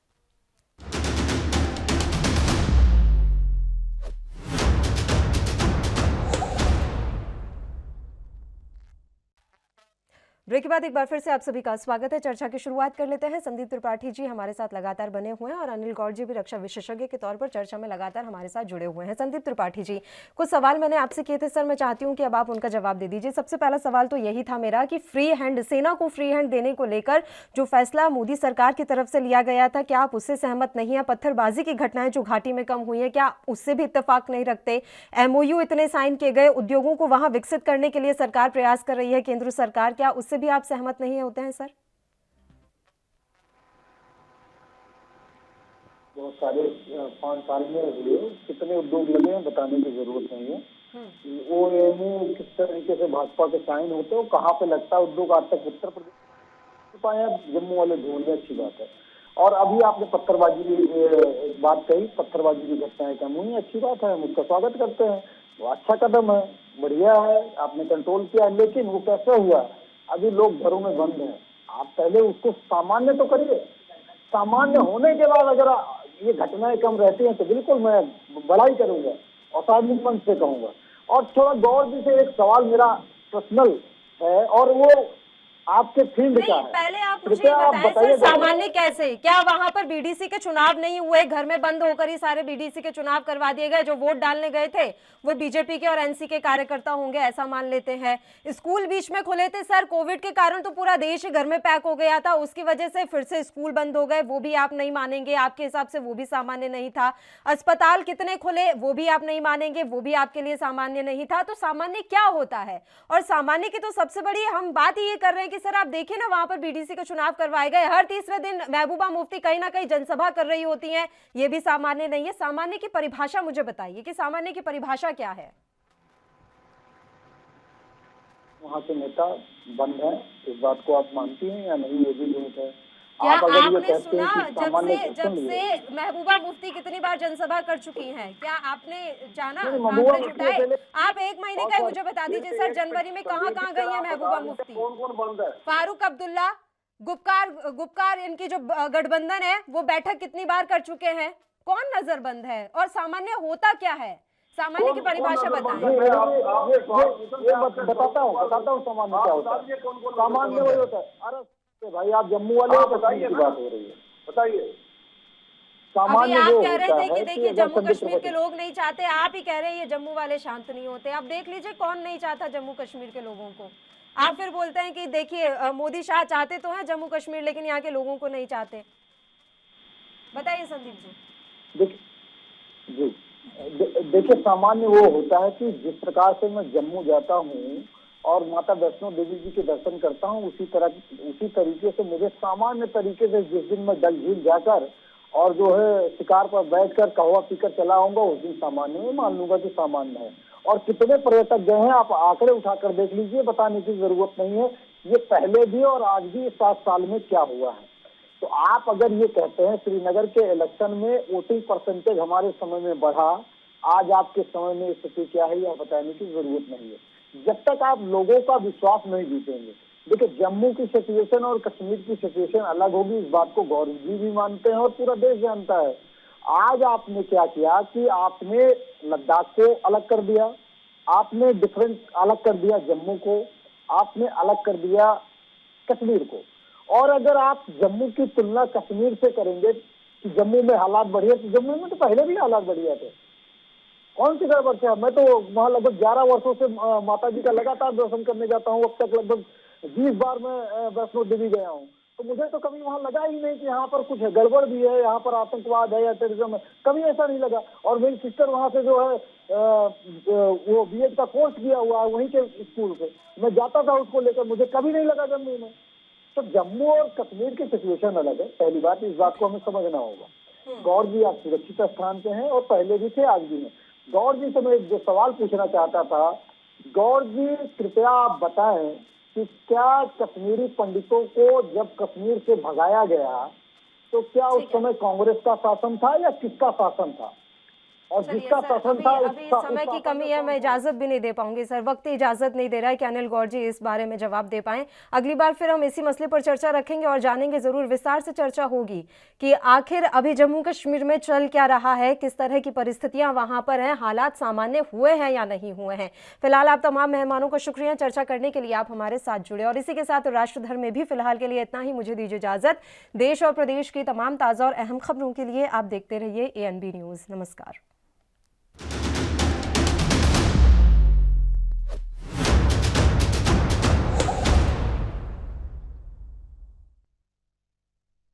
ब्रेक के बाद एक बार फिर से आप सभी का स्वागत है। चर्चा की शुरुआत कर लेते हैं। संदीप त्रिपाठी जी हमारे साथ लगातार बने हुए हैं और अनिल गौड़ जी भी रक्षा विशेषज्ञ के तौर पर चर्चा में लगातार हमारे साथ जुड़े हुए हैं। संदीप त्रिपाठी जी, कुछ सवाल मैंने आपसे किए थे सर, मैं चाहती हूं कि अब आप उनका जवाब दे दीजिए। सबसे पहला सवाल तो यही था मेरा कि फ्री हैंड, सेना को फ्री हैंड देने को लेकर जो फैसला मोदी सरकार की तरफ से लिया गया था, क्या आप उससे सहमत नहीं है? पत्थरबाजी की घटनाएं जो घाटी में कम हुई है, क्या उससे भी इत्तेफाक नहीं रखते? MOU इतने साइन किए गए, उद्योगों को वहां विकसित करने के लिए सरकार प्रयास कर रही है, केंद्र सरकार, क्या उससे भी आप सहमत नहीं होते हैं सर? बहुत सारे 5 साल में हुए, कितने उद्योग लगे हैं बताने की जरूरत नहीं है। वो MOU किस तरीके से भाजपा के साइन होते हैं, कहाँ पे लगता है उद्योग, आज तक उत्तर प्रदेश पाया, जम्मू वाले ढूंढ ले, अच्छी बात है। और अभी आपने पत्थरबाजी की बात कही, पत्थरबाजी की घटनाएं कम हुई, अच्छी बात है, हम उसका स्वागत करते हैं, वो अच्छा कदम है, बढ़िया है, आपने कंट्रोल किया। लेकिन वो कैसे हुआ? अभी लोग घरों में बंद हैं, आप पहले उसको सामान्य तो करिए। सामान्य होने के बाद अगर ये घटनाएं कम रहती हैं तो बिल्कुल मैं बड़ाई करूंगा और सार्वजनिक मंच से कहूंगा। और थोड़ा गौर जी से एक सवाल मेरा पर्सनल है, और वो आपके फील्ड का है। पहले आप मुझे बताइए सर, सामान्य कैसे? क्या वहां पर BDC के चुनाव नहीं हुए? घर में बंद होकर ही सारे BDC के चुनाव करवा दिए गए? जो वोट डालने गए थे वो बीजेपी के और NC के कार्यकर्ता होंगे, ऐसा मान लेते हैं। स्कूल बीच में खुले थे सर, कोविड के कारण तो पूरा देश घर में पैक हो गया था, उसकी वजह से फिर से स्कूल बंद हो गए, वो भी आप नहीं मानेंगे, आपके हिसाब से वो भी सामान्य नहीं था। अस्पताल कितने खुले, वो भी आप नहीं मानेंगे, वो भी आपके लिए सामान्य नहीं था। तो सामान्य क्या होता है? और सामान्य की तो सबसे बड़ी हम बात ये कर रहे हैं कि सर आप देखिए ना, वहां पर BDC के चुनाव करवाए गए, हर तीसरे दिन महबूबा मुफ्ती कहीं ना कहीं जनसभा कर रही होती हैं, ये भी सामान्य नहीं है। सामान्य की परिभाषा मुझे बताइए कि सामान्य की परिभाषा क्या है? वहाँ के नेता बंद हैं, इस बात को आप मानती हैं या नहीं, ये भी झूठ है। क्या आप अगर ये आपने कहते सुना हैं कि जब से महबूबा मुफ्ती कितनी बार जनसभा कर चुकी हैं? क्या आपने जाना? महबूबा आंकड़े मुफ्ती जुटाए? पहले- आप 1 महीने का मुझे बता दीजिए सर, जनवरी में कहाँ कहाँ गई है महबूबा मुफ्ती? कौन कौन बंद है? फारूक अब्दुल्ला, गुपकार इनकी जो गठबंधन है वो बैठक कितनी बार कर चुके हैं? कौन नजरबंद है? और सामान्य होता क्या है? सामान्य की परिभाषा बताएं। बताता हूँ सामान्य क्या होता है। सामान्य वही होता है, अरे भाई आप जम्मू वाले हो, बताइए की बात हो रही है, बताइए। अभी आप कह रहे थे कि देखिए जम्मू कश्मीर के लोग नहीं चाहते, आप ही कह रहे हैं ये जम्मू वाले शांत नहीं होते। आप देख लीजिए कौन नहीं चाहता जम्मू कश्मीर के लोगों को। आप फिर बोलते हैं कि देखिए मोदी शाह चाहते तो हैं जम्मू कश्मीर, लेकिन यहाँ के लोगों को नहीं चाहते। बताइए संदीप जी। देखिए सामान्य वो होता है कि जिस प्रकार से मैं जम्मू जाता हूँ और माता वैष्णो देवी जी के दर्शन करता हूँ, उसी तरीके से मुझे सामान्य तरीके से जिस दिन मैं डल झील जाकर और जो है शिकार पर बैठकर कहवा पीकर चला आऊंगा, उस दिन सामान्य में मान लूंगा कि सामान्य है। और कितने पर्यटक गए हैं आप आंकड़े उठाकर देख लीजिए, बताने की जरूरत नहीं है, ये पहले भी और आज भी 7 साल में क्या हुआ है। तो आप अगर ये कहते हैं श्रीनगर के इलेक्शन में वोटिंग परसेंटेज हमारे समय में बढ़ा, आज आपके समय में स्थिति क्या है, यह बताने की जरूरत नहीं है। जब तक आप लोगों का विश्वास नहीं जीतेंगे, देखिए जम्मू की सिचुएशन और कश्मीर की सिचुएशन अलग होगी, इस बात को गौरव जी भी मानते हैं और पूरा देश जानता है। आज आपने क्या किया कि आपने लद्दाख को अलग कर दिया, आपने डिफरेंट अलग कर दिया जम्मू को, आपने अलग कर दिया कश्मीर को। और अगर आप जम्मू की तुलना कश्मीर से करेंगे कि जम्मू में हालात बढ़िया, तो जम्मू में तो पहले भी हालात बढ़िया थे। कौन सी गड़बड़ थी? मैं तो वहाँ लगभग 11 वर्षों से माता जी का लगातार दर्शन करने जाता हूँ, अब तक लगभग 20 बार मैं वैष्णो देवी गया हूँ, तो मुझे तो कभी वहाँ लगा ही नहीं कि यहाँ पर कुछ है, गड़बड़ भी है, यहाँ पर आतंकवाद है या टेररिज्म है, कभी ऐसा नहीं लगा। और मेरी सिस्टर वहाँ से जो है वो BEd का कोर्स किया हुआ है वहीं के स्कूल से, मैं जाता था उसको लेकर, मुझे कभी नहीं लगा जम्मू में। तो जम्मू और कश्मीर की सिचुएशन अलग है। पहली बात, इस बात को हमें समझना होगा। गौर जी आप सुरक्षित स्थान पे हैं और पहले भी थे, आज भी हैं। गौर जी से मैं जो सवाल पूछना चाहता था, गौर जी कृपया आप बताएं कि क्या कश्मीरी पंडितों को जब कश्मीर से भगाया गया तो क्या उस समय कांग्रेस का शासन था या किसका शासन था? और चलिए जिसका सर, शासन था अभी समय की कमी है, मैं इजाजत भी नहीं दे पाऊंगी सर, वक्त ही इजाजत नहीं दे रहा है कि अनिल गौर जी इस बारे में जवाब दे पाएं। अगली बार फिर हम इसी मसले पर चर्चा रखेंगे और जानेंगे जरूर, विस्तार से चर्चा होगी कि आखिर अभी जम्मू कश्मीर में चल क्या रहा है, किस तरह की परिस्थितियां वहां पर हैं, हालात सामान्य हुए हैं या नहीं हुए हैं। फिलहाल आप तमाम मेहमानों का शुक्रिया चर्चा करने के लिए, आप हमारे साथ जुड़े। और इसी के साथ राष्ट्रधर्म में भी फिलहाल के लिए इतना ही, मुझे दीजिए इजाजत। देश और प्रदेश की तमाम ताजा और अहम खबरों के लिए आप देखते रहिए ANB न्यूज। नमस्कार।